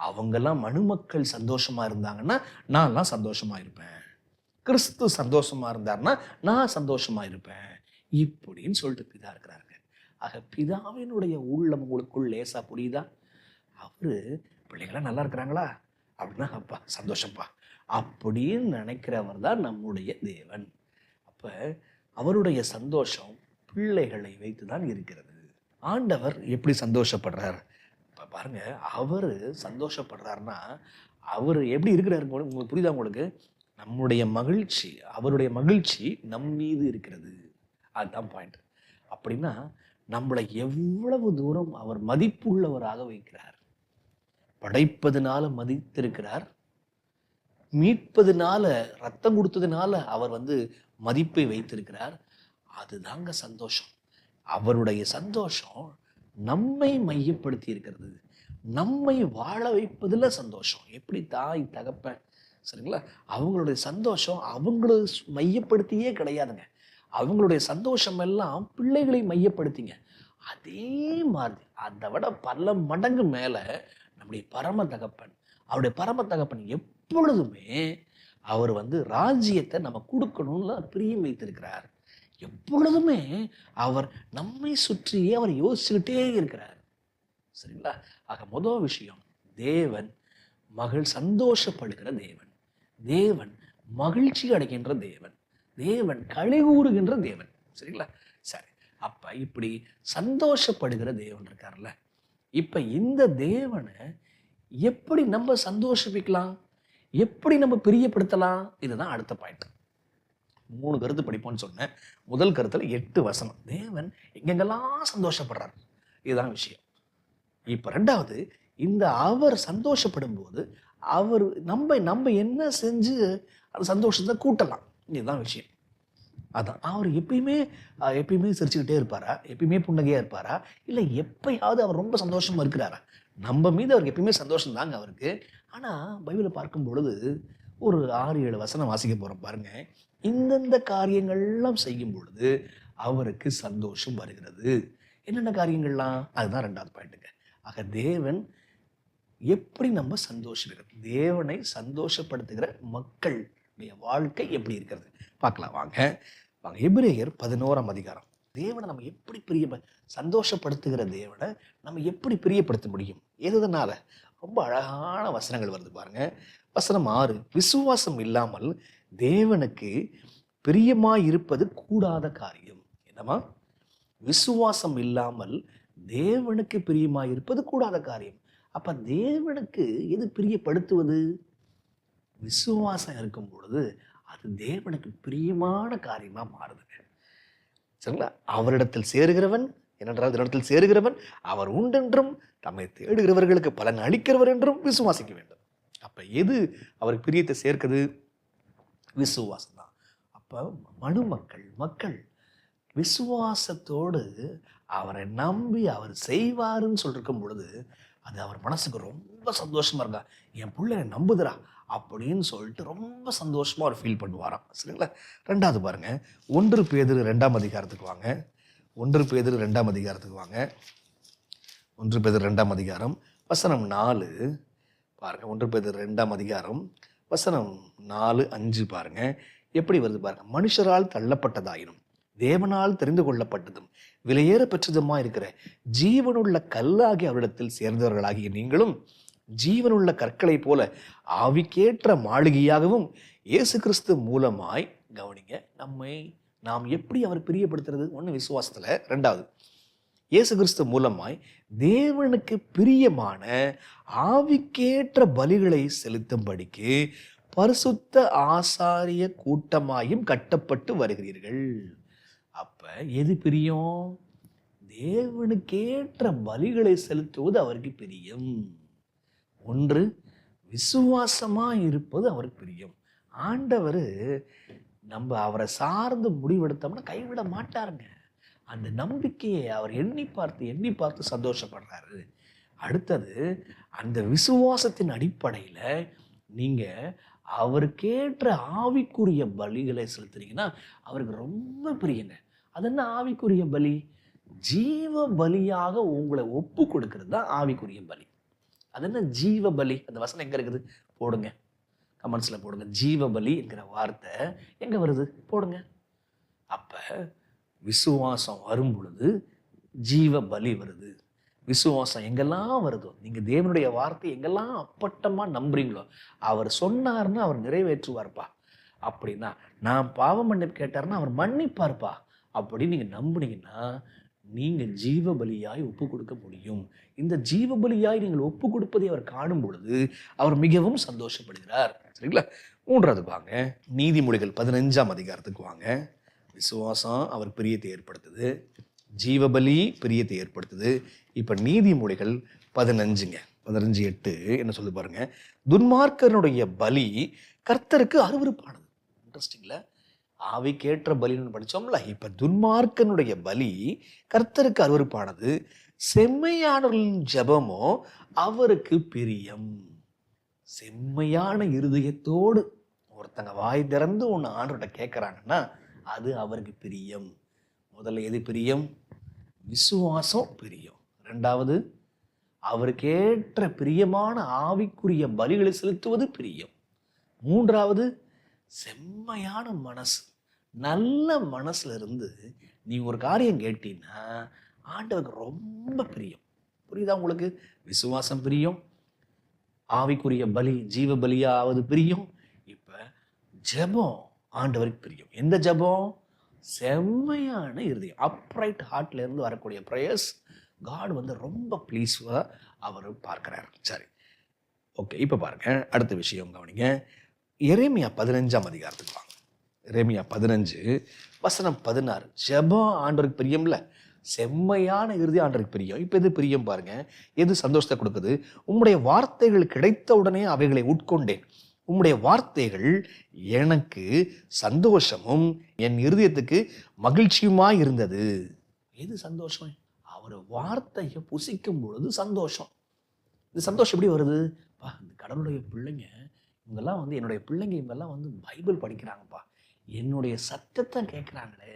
அவங்கெல்லாம் மணுமக்கள் சந்தோஷமா இருந்தாங்கன்னா நான்லாம் சந்தோஷமா இருப்பேன், கிறிஸ்து சந்தோஷமா இருந்தார்னா நான் சந்தோஷமா இருப்பேன், இப்படின்னு சொல்லிட்டு பிதா இருக்கிறாருங்க. ஆக பிதாவினுடைய உள்ளம் உங்களுக்குள் லேசா புரியுதா? அவரு பிள்ளைங்களாம் நல்லா இருக்கிறாங்களா அப்படின்னா அப்பா சந்தோஷப்பா அப்படின்னு நினைக்கிறவர் தான் நம்முடைய தேவன். அப்ப அவருடைய சந்தோஷம் பிள்ளைகளை வைத்துதான் இருக்கிறது. ஆண்டவர் எப்படி சந்தோஷப்படுறார்? இப்ப பாருங்க, அவரு சந்தோஷப்படுறாருன்னா அவரு எப்படி இருக்கிறாரு உங்களுக்கு புரியுதா? உங்களுக்கு நம்முடைய மகிழ்ச்சி, அவருடைய மகிழ்ச்சி நம் மீது இருக்கிறது. அதுதான் பாயிண்ட். அப்படின்னா நம்மளை எவ்வளவு தூரம் அவர் மதிப்புள்ளவராக வைக்கிறார். படைப்பதுனால மதித்திருக்கிறார், மீட்பதுனால, ரத்தம் கொடுத்ததுனால அவர் மதிப்பை வைத்திருக்கிறார். அதுதாங்க சந்தோஷம். அவருடைய சந்தோஷம் நம்மை மையப்படுத்தி இருக்கிறது, நம்மை வாழ வைப்பதில் சந்தோஷம். எப்படி தாய் தகப்பன், சரிங்களா, அவங்களுடைய சந்தோஷம் அவங்கள மையப்படுத்தியே கிடையாதுங்க. அவங்களுடைய சந்தோஷம் எல்லாம் பிள்ளைகளை மையப்படுத்திங்க. அதே மாதிரி அதை விட பல மடங்கு மேல நம்முடைய பரம தகப்பன், அவருடைய பரம தகப்பன் எப்பொழுதுமே அவர் ராஜ்யத்தை நம்ம கொடுக்கணும்னு பிரியம் வைத்திருக்கிறார். எப்பொழுதுமே அவர் நம்மை சுற்றியே அவர் யோசிச்சுக்கிட்டே இருக்கிறார். சரிங்களா? ஆக முதல் விஷயம், தேவன் சந்தோஷப்படுகிற தேவன், தேவன் மகிழ்ச்சி அடைகின்ற தேவன், தேவன் களி கூறுகின்ற தேவன். சரிங்களா? சரி, அப்ப இப்படி சந்தோஷப்படுகிற தேவன் இருக்கார்ல, இப்ப இந்த தேவனை எப்படி நம்ம சந்தோஷிக்கலாம், எப்படி நம்ம பிரியப்படுத்தலாம்? இதுதான் அடுத்த பாயிண்ட். 3 கருத்து படிப்போம்னு சொன்னேன். முதல் கருத்துல 8 வசனம், தேவன் எங்கெங்கெல்லாம் சந்தோஷப்படுறார், இதுதான் விஷயம். இப்ப 2வது, இந்த அவர் சந்தோஷப்படும் போது அவர் நம்ம என்ன செஞ்சு அந்த சந்தோஷத்தை கூட்டலாம், இதுதான் விஷயம். அதான் அவர் எப்பயுமே சிரிச்சுக்கிட்டே இருப்பாரா, எப்பயுமே புன்னகையா இருப்பாரா, இல்லை எப்பயாவது அவர் ரொம்ப சந்தோஷமா இருக்கிறாரா? நம்ம மீது அவருக்கு எப்பயுமே சந்தோஷம் தாங்க அவருக்கு. ஆனா பைபிளை பார்க்கும் பொழுது ஒரு 6-7 வசனம் வாசிக்க போறோம் பாருங்க. இந்தந்த காரியங்கள்லாம் செய்யும் பொழுது அவருக்கு சந்தோஷம் வருகிறது. என்னென்ன காரியங்கள்லாம்? அதுதான் 2வது பாயிண்ட்டுங்க. ஆக தேவன் எப்படி நம்ம சந்தோஷிக்கிறது, தேவனை சந்தோஷப்படுத்துகிற மக்களுடைய வாழ்க்கை எப்படி இருக்கிறது பார்க்கலாம் வாங்க. எபிரேயர் 11ஆம் அதிகாரம். தேவனை நம்ம எப்படி சந்தோஷப்படுத்துகிற தேவனை நம்ம எப்படி பிரியப்படுத்த முடியும், எதுனால? ரொம்ப அழகான வசனங்கள் வருது பாருங்க. வசனம் 6, விசுவாசம் இல்லாமல் தேவனுக்கு பிரியமாயிருப்பது கூடாத காரியம். என்னமா? விசுவாசம் இல்லாமல் தேவனுக்கு பிரியமாயிருப்பது கூடாத காரியம். அப்ப தேவனுக்கு எது பிரியப்படுத்துவது? விசுவாசம் இருக்கும் பொழுது அது தேவனுக்கு பிரியமான காரியமா மாறுதுங்க. சரிங்களா? அவரிடத்தில் சேருகிறவன் என்னென்றால் இடத்தில் சேருகிறவன் அவர் உண்டென்றும் தம்மை தேடுகிறவர்களுக்கு பலன் அளிக்கிறவர் என்றும் விசுவாசிக்க வேண்டும். அப்ப எது அவருக்கு பிரியத்தை சேர்க்குது? விசுவாசம் தான். அப்ப மக்கள் விசுவாசத்தோடு அவரை நம்பி அவர் செய்வாருன்னு சொல்லிருக்கும் பொழுது அது அவர் மனசுக்கு ரொம்ப சந்தோஷமா இருக்கா. என் பிள்ளை நம்புதுரா அப்படின்னு சொல்லிட்டு ரொம்ப சந்தோஷமா அவர் ஃபீல் பண்ணுவாராம். சரிங்களா? ரெண்டாவது பாருங்க, 1 பேதுரு 2ஆம் அதிகாரத்துக்கு வாங்க. 1 பேதுரு 2ஆம் அதிகாரத்துக்கு வாங்க. 1 பேதுரு 2ஆம் அதிகாரம் வசனம் 4 பாருங்க. 1 பேதுரு 2ஆம் அதிகாரம் வசனம் 4, 5 பாருங்க. எப்படி வருது பாருங்க. மனுஷரால் தள்ளப்பட்டதாயினும் தேவனால் தெரிந்து கொள்ளப்பட்டதும் விலையேற பெற்றதுமா இருக்கிற ஜீவனுள்ள கல்லாகி அவரிடத்தில் சேர்ந்தவர்களாகிய நீங்களும் ஜீவனுள்ள கற்களை போல ஆவிக்கேற்ற மாளிகையாகவும் இயேசு கிறிஸ்து மூலமாய் கவனிங்க நாம் எப்படி அவர் பிரியப்படுத்துறது? ஒன்று விசுவாசத்துல, ரெண்டாவது இயேசு கிறிஸ்து மூலமாய் தேவனுக்கு பிரியமான ஆவிக்கேற்ற பலிகளை செலுத்தும்படிக்கு பரிசுத்த ஆசாரிய கூட்டமாயும் கட்டப்பட்டு வருகிறீர்கள். அப்ப எது பிரியம்? தேவனுக்கேற்ற பலிகளை செலுத்துவது அவருக்கு பிரியம். ஒன்று, விசுவாசமா இருப்பது அவருக்கு பிரியம். ஆண்டவர் நம்ம அவரை சார்ந்து முடிவெடுத்தோம்னா கைவிட மாட்டாருங்க. அந்த நம்பிக்கையை அவர் எண்ணி பார்த்து சந்தோஷப்படுறாரு. அடுத்தது, அந்த விசுவாசத்தின் அடிப்படையில நீங்க அவருக்கேற்ற ஆவிக்குரிய பலிகளை செலுத்துறீங்கன்னா அவருக்கு ரொம்ப பிரியங்க. அது என்ன ஆவிக்குரிய பலி? ஜீவ பலியாக உங்களை ஒப்பு கொடுக்கிறது தான் ஆவிக்குரிய பலி. அது என்ன ஜீவ பலி? அந்த வசனம் எங்க இருக்குது? போடுங்க, கமெண்ட்ஸ்ல போடுங்க. ஜீவ பலி என்கிற வார்த்தை எங்க வருது? போடுங்க. அப்ப விசுவாசம் வரும் பொழுது ஜீவ பலி வருது. விசுவாசம் எங்கெல்லாம் வருதோ, நீங்க தேவனுடைய வார்த்தை எங்கெல்லாம் அப்பட்டமா நம்புறீங்களோ, அவர் சொன்னார்னு அவர் நிறைவேற்றுவார்ப்பா. அப்படின்னா நான் பாவம் மன்னிப்பு கேட்டார்னா அவர் மன்னிப்பார்ப்பா அப்படின்னு நீங்க நம்புனீங்கன்னா நீங்க ஜீவ பலியாய் ஒப்பு கொடுக்க முடியும். இந்த ஜீவ பலியாய் நீங்கள் ஒப்பு கொடுப்பதை அவர் காணும் பொழுது அவர் மிகவும் சந்தோஷப்படுகிறார். சரிங்களா? மூன்றாவது வாங்க, நீதிமொழிகள் 15ஆம் அதிகாரத்துக்கு வாங்க. விசுவாசம் அவர் பிரியத்தை ஏற்படுத்துது, ஜீவபலி பிரியத்தை ஏற்படுத்துது. இப்ப நீதிமொழிகள் 15:8 என்ன சொல்லி பாருங்க. துன்மார்க்கனுடைய பலி கர்த்தருக்கு அருவருப்பானது. இன்ட்ரெஸ்டிங்ல, ஆவிக்கேற்ற பலின்னு படிச்சோம்ல. இப்ப துன்மார்க்கனுடைய பலி கர்த்தருக்கு அருவருப்பானது, செம்மையானவர்களின் ஜெபமோ அவருக்கு பிரியம். செம்மையான இருதயத்தோடு ஒருத்தங்க வாய் திறந்து ஒன்று ஆண்டவர்கிட்ட கேட்குறாங்கன்னா அது அவருக்கு பிரியம். முதல்ல எது பிரியம்? விசுவாசம் பிரியம். ரெண்டாவது, அவருக்கேற்ற பிரியமான ஆவிக்குரிய பலிகளை செலுத்துவது பிரியம். மூன்றாவது, செம்மையான மனசு, நல்ல மனசுல இருந்து நீ ஒரு காரியம் கேட்டீங்கன்னா ஆண்டவருக்கு ரொம்ப பிரியம். புரியுதா உங்களுக்கு? விசுவாசம் பிரியம், ஆவிக்குரிய பலி ஜீவ பலியாவது பிரியம். இப்ப ஜெபம் ஆண்டவருக்கு பிரியம். எந்த ஜெபம்? செம்மையான இருதயம், அப்ரைட் ஹார்ட்ல இருந்து வரக்கூடிய ப்ரேயர்ஸ் காட் ரொம்ப ப்ளீஸ்வா அவர் பார்க்கிறார். சரி, ஓகே. இப்ப பாருங்க, அடுத்த விஷயம் கவனிங்க. எரேமியா 15ஆம் அதிகாரத்துக்கு வாங்க. எரேமியா 15:16. ஜெபம் ஆண்டவருக்கு பிரியம்ல, செம்மையான இறுதி ஆண்டவருக்கு பிரியம். இப்ப எது பிரியம் பாருங்க, எது சந்தோஷத்தை கொடுக்குது? உம்முடைய வார்த்தைகள் கிடைத்த உடனே அவைகளை உட்கொண்டேன், உம்முடைய வார்த்தைகள் எனக்கு சந்தோஷமும் என் இருதயத்துக்கு மகிழ்ச்சியுமாய் இருந்தது. எது சந்தோஷம்? அவர் வார்த்தையை புசிக்கும் பொழுது சந்தோஷம். இந்த சந்தோஷம் எப்படி வருது? இந்த கடவுளுடைய பிள்ளைங்க இவங்கெல்லாம் என்னுடைய பிள்ளைங்க இவங்கெல்லாம் பைபிள் படிக்கிறாங்கப்பா, என்னுடைய சத்தத்தை கேட்குறாங்களே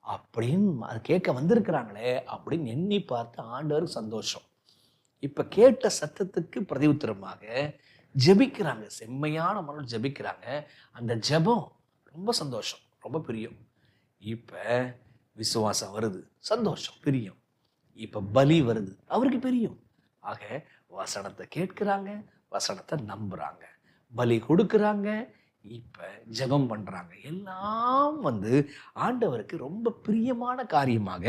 அப்படின்னு, அது கேட்க வந்திருக்கிறாங்களே அப்படின்னு எண்ணி பார்த்து ஆண்டவர் சந்தோஷம். இப்ப கேட்ட சத்தத்துக்கு பிரதியுத்தரமாக ஜெபிக்கிறாங்க. செம்மையான மனம் ஜெபிக்கிறாங்க. அந்த ஜெபம் ரொம்ப சந்தோஷம், ரொம்ப பிரியம். இப்ப விசுவாசம் வருது, சந்தோஷம், பிரியம். இப்ப பலி வருது, அவருக்கு பிரியம். ஆக வசனத்தை கேட்கிறாங்க, வசனத்தை நம்புறாங்க, பலி கொடுக்குறாங்க, இப்ப ஜெபம் பண்றாங்க. எல்லாம் ஆண்டவருக்கு ரொம்ப பிரியமான காரியமாக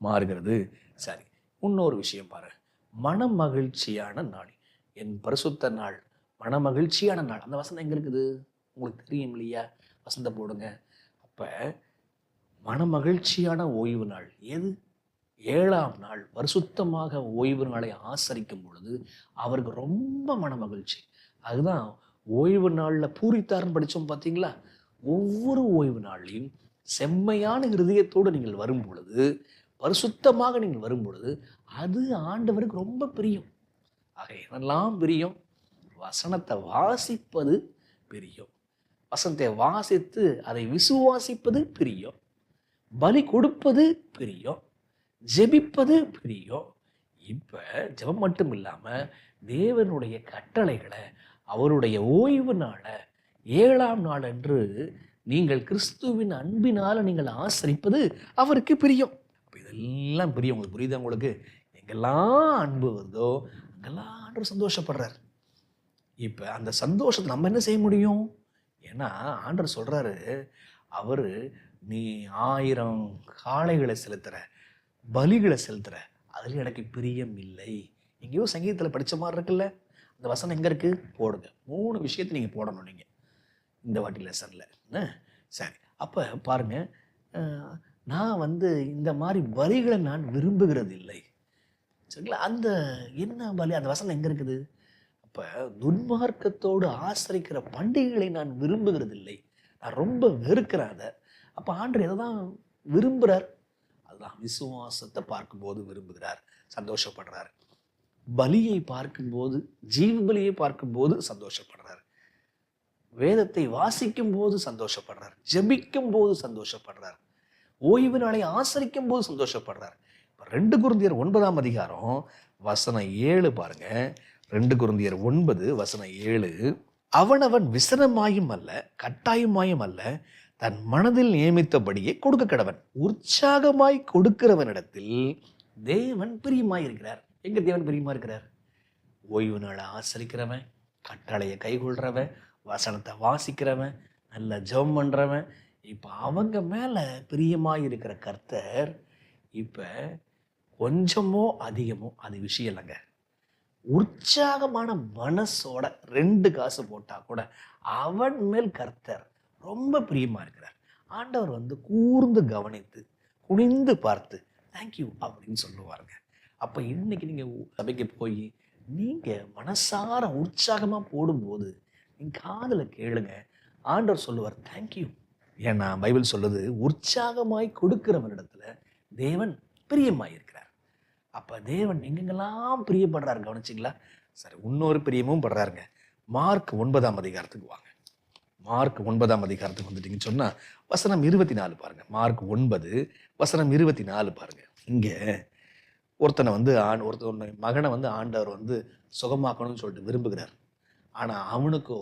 மாறுகிறது. சரி, இன்னொரு விஷயம் பாரு. மன மகிழ்ச்சியான நாள், என் பரிசுத்த நாள், மன மகிழ்ச்சியான நாள். அந்த வசனம் எங்க இருக்குது உங்களுக்கு தெரியும் இல்லையா? வசனத்தை போடுங்க. அப்ப மன மகிழ்ச்சியான ஓய்வு நாள் எது? 7ஆம் நாள் பரிசுத்தமாக ஓய்வு நாளை ஆசரிக்கும் பொழுது அவருக்கு ரொம்ப மன மகிழ்ச்சி. அதுதான் ஓய்வு நாளில் பூரித்தார்னு படித்தோம் பார்த்தீங்களா? ஒவ்வொரு ஓய்வு நாளையும் செம்மையான இருதயத்தோடு நீங்கள் வரும் பொழுது, பரிசுத்தமாக நீங்கள் வரும் பொழுது, அது ஆண்டவருக்கு ரொம்ப பிரியம். ஆக என்னெல்லாம் பிரியம்? வசனத்தை வாசிப்பது பிரியம், வசனத்தை வாசித்து அதை விசுவாசிப்பது பிரியம், பலி கொடுப்பது பிரியம், ஜெபிப்பது பிரியம். இப்ப ஜெபம் மட்டும் இல்லாம தேவனுடைய கட்டளைகளை, அவருடைய ஓய்வு நாளை 7ஆம் நாள் அன்று நீங்கள் கிறிஸ்துவின் அன்பினால நீங்கள் ஆசரிப்பது அவருக்கு பிரியம். இதெல்லாம் பிரியம். உங்களுக்கு புரியுதா? உங்களுக்கு எங்கெல்லாம் அன்பு வருதோ அங்கெல்லாம் ஆண்டவர் சந்தோஷப்படுறார். இப்ப அந்த சந்தோஷத்தை நம்ம என்ன செய்ய முடியும்? ஏன்னா ஆண்டவர் சொல்றாரு, அவரு நீ 1000 காளைகளை செலுத்துற, பலிகளை செலுத்துற, அதுல எனக்கு பிரியம் இல்லை. எங்கேயோ சங்கீதத்தில் படிச்ச மாதிரி இருக்குல்ல? அந்த வசனம் எங்க இருக்கு? போடுங்க. 3 விஷயத்தை நீங்க போடணும் நீங்க இந்த வாட்டி லெசன்ல. சரி, அப்ப பாருங்க, நான் இந்த மாதிரி பலிகளை நான் விரும்புகிறது இல்லை. சரிங்களா? அந்த என்ன பலி? அந்த வசனம் எங்க இருக்குது? அப்ப துன்மார்க்கத்தோடு ஆசரிக்கிற பண்டிகைகளை நான் விரும்புகிறது இல்லை, நான் ரொம்ப வெறுக்கிறேன் அதை. அப்ப ஆண்டவர் எதை தான் விரும்புறார்? அதுதான் விசுவாசத்தை பார்க்கும்போது விரும்புகிறார், சந்தோஷப்படுறார். பலியை பார்க்கும்போது, ஜீவ பலியை பார்க்கும்போது சந்தோஷப்படுறார், வேதத்தை வாசிக்கும் போது சந்தோஷப்படுறார், ஜெபிக்கும் போது சந்தோஷப்படுறார், ஓய்வு நாளை ஆசரிக்கும் போது சந்தோஷப்படுறார். 2 கொரிந்தியர் 9ஆம் அதிகாரம் வசனம் 7 பாருங்க. 2 கொரிந்தியர் 9 வசனம் 7. அவனவன் விசனமாயும் அல்ல கட்டாயமாயும் அல்ல, தன் மனதில் நியமித்தபடியே கொடுக்க கடவன். உற்சாகமாய் கொடுக்கிறவனிடத்தில் தேவன் பிரியமாய் இருக்கிறார். எங்க தேவன் பிரியமா இருக்கிறார்? ஓய்வு நாளை ஆசரிக்கிறவன், கட்டளையை கைகொள்றவன், வசனத்தை வாசிக்கிறவன், நல்ல ஜெபம் பண்றவன், இப்ப அவங்க மேல பிரியமாய் இருக்கிற கர்த்தர் இப்ப கொஞ்சமோ அதிகமோ அது விஷயம் இல்லைங்க. உற்சாகமான மனசோட 2 காசு போட்டா கூட அவன் மேல் கர்த்தர் ரொம்ப பிரியமா இருக்கிறார். ஆண்டவர் கூர்ந்து கவனித்து குனிந்து பார்த்து தேங்க்யூ அப்படின்னு சொல்லுவாருங்க. அப்ப இன்னைக்கு நீங்க சபைக்கு போய் நீங்க மனசார உற்சாகமா போடும்போது நீங்க காதுல கேளுங்க, ஆண்டவர் சொல்லுவார் தேங்க்யூ. ஏன்னா பைபிள் சொல்லுது, உற்சாகமாய் கொடுக்கிறவனிடத்துல தேவன் பிரியமாய் இருக்கிறார். அப்ப தேவன் எங்கெங்கெல்லாம் பிரியப்படுறாரு கவனிச்சிங்களா? சரி, இன்னொரு பிரியமும் படுறாருங்க. மார்க் 9ஆம் அதிகாரத்துக்கு வாங்க. மார்க் 9ஆம் அதிகாரத்துக்கு வந்துட்டீங்கன்னு சொன்னா வசனம் 24 பாருங்க. மார்க் 9 வசனம் 24 பாருங்க. இங்க ஒருத்தனை ஒருத்தன் மகனை ஆண்டவர் சுகமாக்கணும்னு சொல்லிட்டு விரும்புகிறார். ஆனா அவனுக்கோ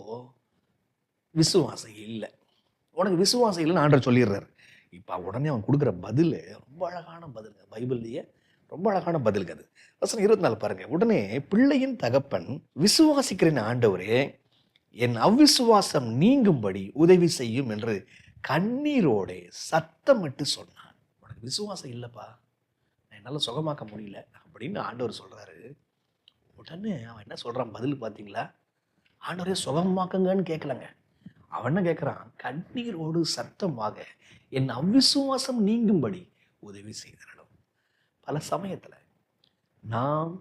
விசுவாசம் இல்லை. உனக்கு விசுவாசம் இல்லைன்னு ஆண்டவர் சொல்லிடுறாரு. இப்ப உடனே அவன் கொடுக்குற பதில் ரொம்ப அழகான பதில், பைபிள்லயே ரொம்ப அழகான பதிலுக்கு அது. வசனம் 24 பாருங்க. உடனே பிள்ளையின் தகப்பன், விசுவாசிக்கிறேன் ஆண்டவரே, என் அவ்விசுவாசம் நீங்கும்படி உதவி செய்யும் என்று கண்ணீரோட சத்தமிட்டு சொன்னான். உனக்கு விசுவாசம் இல்லப்பா, என்னால சுகமாக்க முடியல அப்படின்னு ஆண்டவர் சொல்றாரு. உடனே அவன் என்ன சொல்றான் பதில் பார்த்தீங்களா? ஆண்டவரே சுகமாக்குங்கன்னு கேட்கலங்க. அவன் என்ன கேட்கிறான்? கண்ணீரோடு சத்தமாக என் அவ்விசுவாசம் நீங்கும்படி உதவி செய்திடணும். பல சமயத்துல நாம்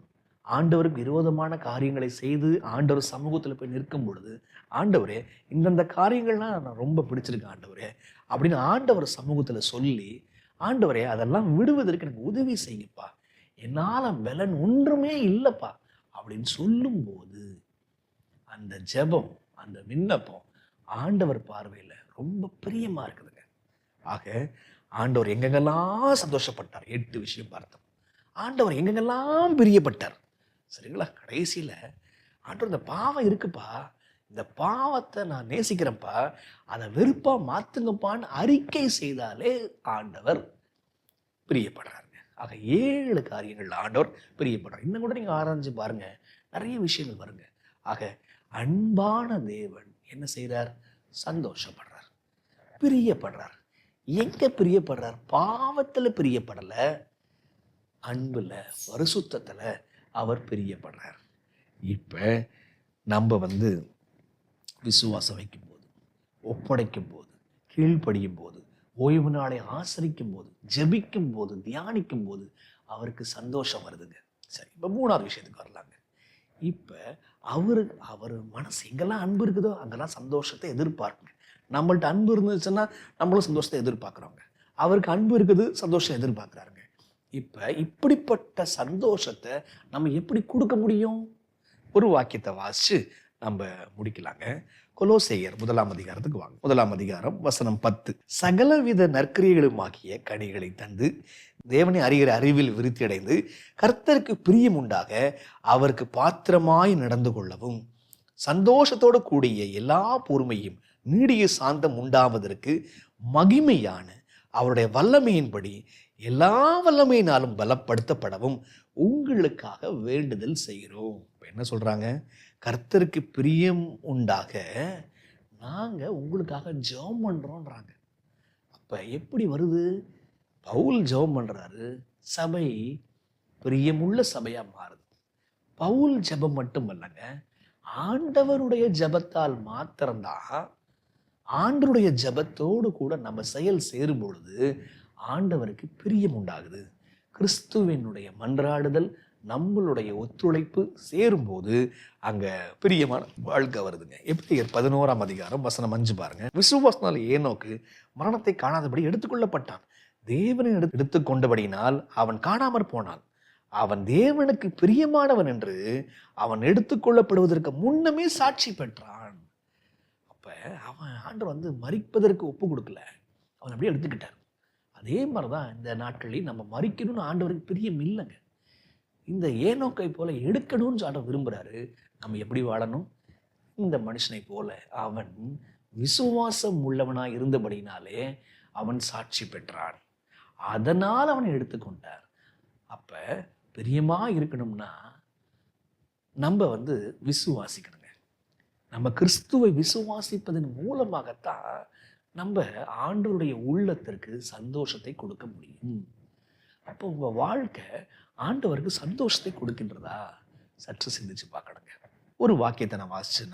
ஆண்டவருக்கு விரோதமான காரியங்களை செய்து ஆண்டவர் சமூகத்துல போய் நிற்கும் பொழுது, ஆண்டவரே இந்தந்த காரியங்கள்லாம் நான் ரொம்ப பிடிச்சிருக்கேன் ஆண்டவரே அப்படின்னு ஆண்டவர் சமூகத்துல சொல்லி, ஆண்டவரே அதெல்லாம் விடுவதற்கு எனக்கு உதவி செய்யுப்பா, என்னால பலன் ஒன்றுமே இல்லைப்பா அப்படின்னு சொல்லும் போது அந்த ஜெபம், அந்த விண்ணப்பம் ஆண்டவர் பார்வையில ரொம்ப பிரியமா இருக்குதுங்க. ஆக ஆண்டவர் எங்கெங்கெல்லாம் சந்தோஷப்பட்டார், 8 விஷயம் பார்த்தோம். ஆண்டவர் எங்கெங்கெல்லாம் பிரியப்பட்டார், சரிங்களா? கடைசியில் ஆண்டவர் இந்த பாவம் இருக்குப்பா, இந்த பாவத்தை நான் நேசிக்கிறேன்ப்பா, அதை வெறுப்பா மாத்துங்கப்பான்னு அறிக்கை செய்தாலே ஆண்டவர் பிரியப்படுறாருங்க. ஆக 7 காரியங்கள் ஆண்டவர் பிரியப்படுறார். இன்னும் கூட நீங்க ஆராய்ஞ்சு பாருங்க, நிறைய விஷயங்கள் வருங்க. ஆக அன்பான தேவன் என்ன செய்றார்? சந்தோஷப்படுறார், பிரியப்படுறார். எங்க பிரியப்படுறார்? பாவத்துல பிரியப்படல, அன்புல, பரிசுத்தத்துல அவர் பிரியப்படுறார். இப்ப நம்ம விசுவாசம் வைக்கும் போது, ஒப்படைக்கும் போது, கீழ்ப்படியும் போது, ஓய்வு நாளை ஆசரிக்கும் போது, ஜெபிக்கும் போது, தியானிக்கும் போது அவருக்கு சந்தோஷம் வருதுங்க. சரி, இப்போ 3வது விஷயத்துக்கு வரலாங்க. இப்போ அவர் மனசு எங்கெல்லாம் அன்பு இருக்குதோ அங்கெல்லாம் சந்தோஷத்தை எதிர்பார்க்குங்க. நம்மள்ட்ட அன்பு இருந்துச்சுன்னா நம்மளும் சந்தோஷத்தை எதிர்பார்க்குறோங்க. அவருக்கு அன்பு இருக்குது, சந்தோஷம் எதிர்பார்க்குறாருங்க. இப்போ இப்படிப்பட்ட சந்தோஷத்தை நம்ம எப்படி கொடுக்க முடியும்? ஒரு வாக்கியத்தை வாசிச்சு நம்ம முடிக்கலாங்க. கொலோசேயர் 1ஆம் அதிகாரத்துக்கு வாங்க. 1ஆம் அதிகாரம் வசனம் 10. சகலவித நற்கிரியைகளுமாகிய கனிகளை தந்து தேவனை அறிகிற அறிவில் விருத்தி அடைந்து கர்த்தருக்கு பிரியம் உண்டாக அவருக்கு பாத்திரமாய் நடந்து கொள்ளவும் சந்தோஷத்தோடு கூடிய எல்லா பொறுமையும் நீடிய சாந்தம் உண்டாவதற்கு மகிமையான அவருடைய வல்லமையின்படி எல்லா வல்லமையினாலும் பலப்படுத்தப்படவும் உங்களுக்காக வேண்டுதல் செய்கிறோம். என்ன சொல்றாங்க? கர்த்தருக்கு பிரியம் உண்டாக நாங்க உங்களுக்காக ஜெபம் பண்றோம்ன்றாங்க. அப்ப எப்படி வருது? பவுல் ஜெபம் பண்றாரு, சபை பிரியமுள்ள சபையா மாறுது. பவுல் ஜெபம் மட்டும் இல்லைங்க, ஆண்டவருடைய ஜெபத்தால் மாத்திரம்தான், ஆண்டவருடைய ஜெபத்தோடு கூட நம்ம செயல் சேரும் பொழுது ஆண்டவருக்கு பிரியம் உண்டாகுது. கிறிஸ்துவினுடைய மன்றாடுதல், நம்மளுடைய ஒத்துழைப்பு சேரும்போது அங்க பிரியமான வாழ்க்கை வருதுங்க. எபிரேயர் 11ஆம் அதிகாரம் வசனம் 5 பாருங்க. விசுவாசனால் ஏனோக்கு மரணத்தை காணாதபடி எடுத்துக்கொள்ளப்பட்டான். தேவனை எடுத்துக்கொண்டபடியினால் அவன் காணாமற் போனான். அவன் தேவனுக்கு பிரியமானவன் என்று அவன் எடுத்துக்கொள்ளப்படுவதற்கு முன்னமே சாட்சி பெற்றான். அப்ப அவன் ஆண்டவர் மரிப்பதற்கு ஒப்பு கொடுக்கல, அவன் அப்படியே எடுத்துக்கிட்டார். அதே மாதிரிதான் இந்த நாட்களில் நம்ம மரிக்கணும்னு ஆண்டவருக்கு பிரியம் இல்லைங்க. இந்த ஏனோக்கை போல எடுக்கணும்னு ஆண்டவர் விரும்புறாரு. நம்ம எப்படி வாழணும்? இந்த மனுஷனை போல அவன் விசுவாசம் உள்ளவனாய் இருந்தபடினாலே அவன் சாட்சி பெற்றான். அதனால் அவனை எடுத்துக்கொண்டார். அப்ப பிரியமா இருக்கணும்னா நம்ம விசுவாசிக்கணுங்க. நம்ம கிறிஸ்துவை விசுவாசிப்பதன் மூலமாகத்தான் நம்ம ஆண்டவருடைய உள்ளத்திற்கு சந்தோஷத்தை கொடுக்க முடியும். அப்போ உங்க வாழ்க்கை ஆண்டவருக்கு சந்தோஷத்தை கொடுக்கின்றதா? சற்று சிந்திச்சு பார்க்கணுங்க. ஒரு வாக்கியத்தை நான் வாசிச்சு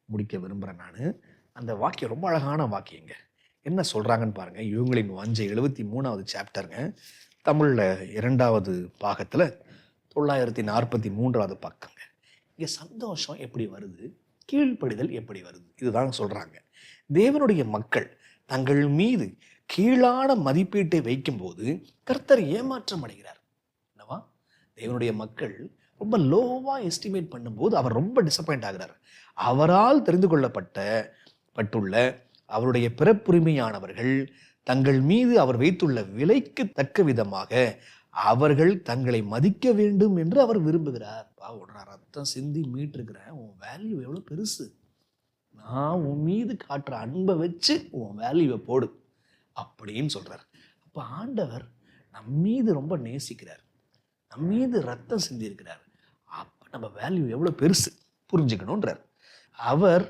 முடிக்க விரும்புகிறேன். அந்த வாக்கியம் ரொம்ப அழகான வாக்கியங்க. என்ன சொல்றாங்கன்னு பாருங்க. இவங்களின் வாஞ்சை 73வது சாப்டருங்க. தமிழில் 2வது பாகத்தில் 943வது பக்கங்க. இங்கே சந்தோஷம் எப்படி வருது, கீழ்ப்படிதல் எப்படி வருது, இதுதான் சொல்றாங்க. தேவனுடைய மக்கள் தங்கள் மீது கீழான மதிப்பீட்டை வைக்கும்போது கர்த்தர் ஏமாற்றம் அடைகிறார். என்னவா? தேவனுடைய மக்கள் ரொம்ப லோவா எஸ்டிமேட் பண்ணும்போது அவர் ரொம்ப டிசப்பாயிண்ட் ஆகிறார். அவரால் தெரிந்து கொள்ளப்பட்டுள்ள அவருடைய பிறப்புரிமையானவர்கள் தங்கள் மீது அவர் வைத்துள்ள விலைக்கு தக்க விதமாக அவர்கள் தங்களை மதிக்க வேண்டும் என்று அவர் விரும்புகிறார். ரத்தம் சிந்தி மீட்டிருக்கிறேன், உன் வேல்யூ எவ்வளோ பெருசு, நான் உன் மீது காட்டுற அன்பை வச்சு உன் வேல்யூவை போடு அப்படின்னு சொல்றார். அப்போ ஆண்டவர் நம் மீது ரொம்ப நேசிக்கிறார், நம் மீது ரத்தம் சிந்தி இருக்கிறார். அப்போ நம்ம வேல்யூ எவ்வளோ பெருசு புரிஞ்சுக்கணுன்றார். அவர்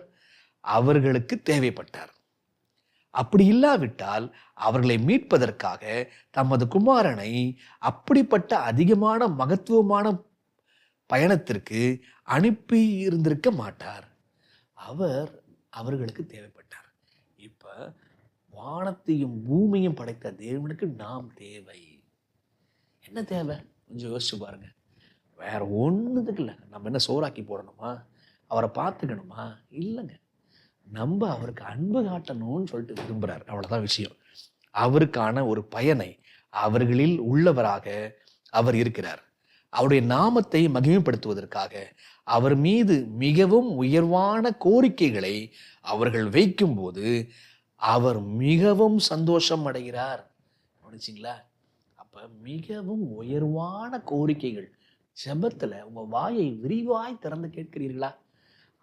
அவர்களுக்கு தேவைப்பட்டார். அப்படி இல்லாவிட்டால் அவர்களை மீட்பதற்காக தமது குமாரனை அப்படிப்பட்ட அதிகமான மகத்துவமான பயணத்திற்கு அனுப்பி இருந்திருக்க மாட்டார். அவர் அவர்களுக்கு தேவைப்பட்டார். இப்ப வானத்தையும் பூமியும் படைத்த தேவனுக்கு நாம் தேவை. என்ன தேவை? கொஞ்சம் யோசிச்சு பாருங்க. வேற ஒண்ணுதுக்கு இல்லை. நம்ம என்ன சோறாக்கி போடணுமா, அவரை பார்த்துக்கணுமா? இல்லைங்க. நம்ம அவருக்கு அன்பு காட்டணும்னு சொல்லிட்டு விரும்புறார். அவ்வளவுதான் விஷயம். அவருக்கான ஒரு பயனை அவர்களில் உள்ளவராக அவர் இருக்கிறார். அவருடைய நாமத்தை மகிமைப்படுத்துவதற்காக அவர் மீது மிகவும் உயர்வான கோரிக்கைகளை அவர்கள் வைக்கும் போது அவர் மிகவும் சந்தோஷம் அடைகிறார். கவனிச்சிங்களா? அப்ப மிகவும் உயர்வான கோரிக்கைகள் ஜெபத்துல உங்க வாயை விரிவாய் திறந்து கேட்கிறீர்களா?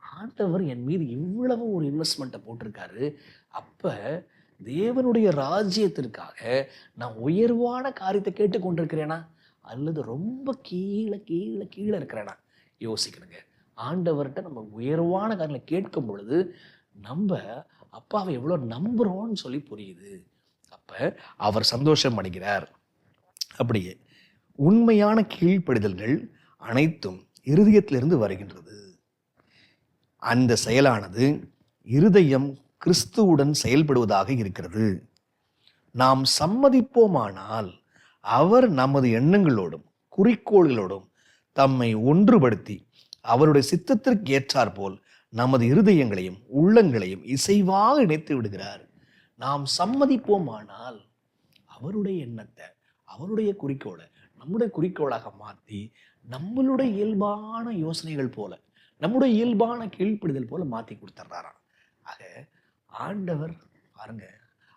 ஆண்டவர் என் மீது இவ்வளவு ஒரு இன்வெஸ்ட்மெண்ட்டை போட்டிருக்காரு. அப்ப தேவனுடைய ராஜ்யத்திற்காக நான் உயர்வான காரியத்தை கேட்டுக்கொண்டிருக்கிறேனா, அல்லது ரொம்ப கீழே கீழே கீழே இருக்கிறேனா? யோசிக்கணுங்க. ஆண்டவர்கிட்ட நம்ம உயர்வான காரியங்களை கேட்கும் பொழுது நம்ம அப்பாவை எவ்வளோ நம்புறோம்னு சொல்லி புரியுது. அப்ப அவர் சந்தோஷம் அடைகிறார். அப்படியே உண்மையான கீழ்ப்படிதல்கள் அனைத்தும் இருதயத்திலிருந்து வருகின்றது. அந்த செயலானது இருதயம் கிறிஸ்துவுடன் செயல்படுவதாக இருக்கிறது. நாம் சம்மதிப்போமானால் அவர் நமது எண்ணங்களோடும் குறிக்கோள்களோடும் தம்மை ஒன்றுபடுத்தி அவருடைய சித்தத்திற்கு ஏற்றாற்போல் நமது இருதயங்களையும் உள்ளங்களையும் இசைவாக இணைத்து விடுகிறார். நாம் சம்மதிப்போமானால் அவருடைய எண்ணத்தை, அவருடைய குறிக்கோளை நம்முடைய குறிக்கோளாக மாற்றி நம்மளுடைய இயல்பான யோசனைகள் போல, நம்முடைய இயல்பான கீழ்ப்படிதல் போல மாற்றி கொடுத்துட்றாராம். ஆக ஆண்டவர் பாருங்க,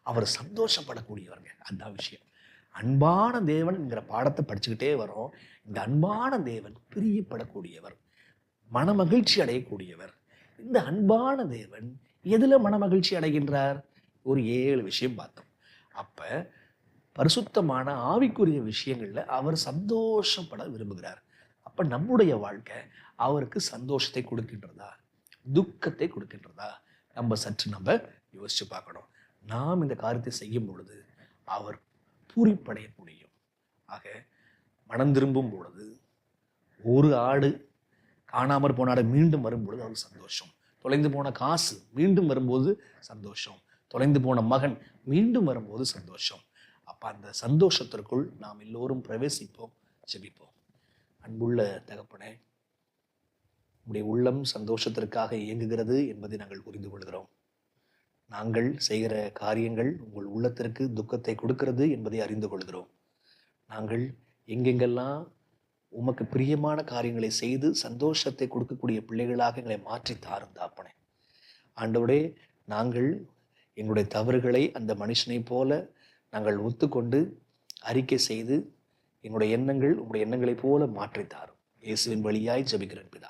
அவர் சந்தோஷப்படக்கூடியவருங்க. அதுதான் விஷயம். அன்பான தேவன்ங்கிற பாடத்தை படிச்சுக்கிட்டே வரோம். இந்த அன்பான தேவன் பிரியப்படக்கூடியவர், மனமகிழ்ச்சி அடையக்கூடியவர். இந்த அன்பான தேவன் எதுல மனமகிழ்ச்சி அடைகின்றார்? ஒரு 7 விஷயம் பார்த்தோம். அப்ப பரிசுத்தமான ஆவிக்குரிய விஷயங்கள்ல அவர் சந்தோஷப்பட விரும்புகிறார். அப்ப நம்முடைய வாழ்க்கை அவருக்கு சந்தோஷத்தை கொடுக்கின்றதா, துக்கத்தை கொடுக்கின்றதா? நம்ம சற்று யோசிச்சு பார்க்கணும். நாம் இந்த காரியத்தை செய்யும் பொழுது அவர் பூரிப்படைய முடியும். ஆக மனம் திரும்பும் பொழுது, ஒரு ஆடு காணாமற் போன ஆடு மீண்டும் வரும்பொழுது அவருக்கு சந்தோஷம். தொலைந்து போன காசு மீண்டும் வரும்போது சந்தோஷம். தொலைந்து போன மகன் மீண்டும் வரும்போது சந்தோஷம். அப்ப அந்த சந்தோஷத்திற்குள் நாம் எல்லோரும் பிரவேசிப்போம், ஜெபிப்போம். அன்புள்ள தகப்பனே, உம்முடைய உள்ளம் சந்தோஷத்திற்காக இயங்குகிறது என்பதை நாங்கள் புரிந்து கொள்கிறோம். நாங்கள் செய்கிற காரியங்கள் உங்கள் உள்ளத்திற்கு துக்கத்தை கொடுக்கிறது என்பதை அறிந்து கொள்கிறோம். நாங்கள் எங்கெங்கெல்லாம் உமக்கு பிரியமான காரியங்களை செய்து சந்தோஷத்தை கொடுக்கக்கூடிய பிள்ளைகளாக எங்களை மாற்றி தாரும் தாப்பனே. ஆண்டவரே, நாங்கள் எங்களுடைய தவறுகளை அந்த மனுஷனை போல நாங்கள் ஒத்துக்கொண்டு அறிக்கை செய்து எங்களுடைய எண்ணங்கள் உங்களுடைய எண்ணங்களைப் போல மாற்றி தாரும். இயேசுவின் வழியாய் ஜெபிக்கிறேன் பிதாவே.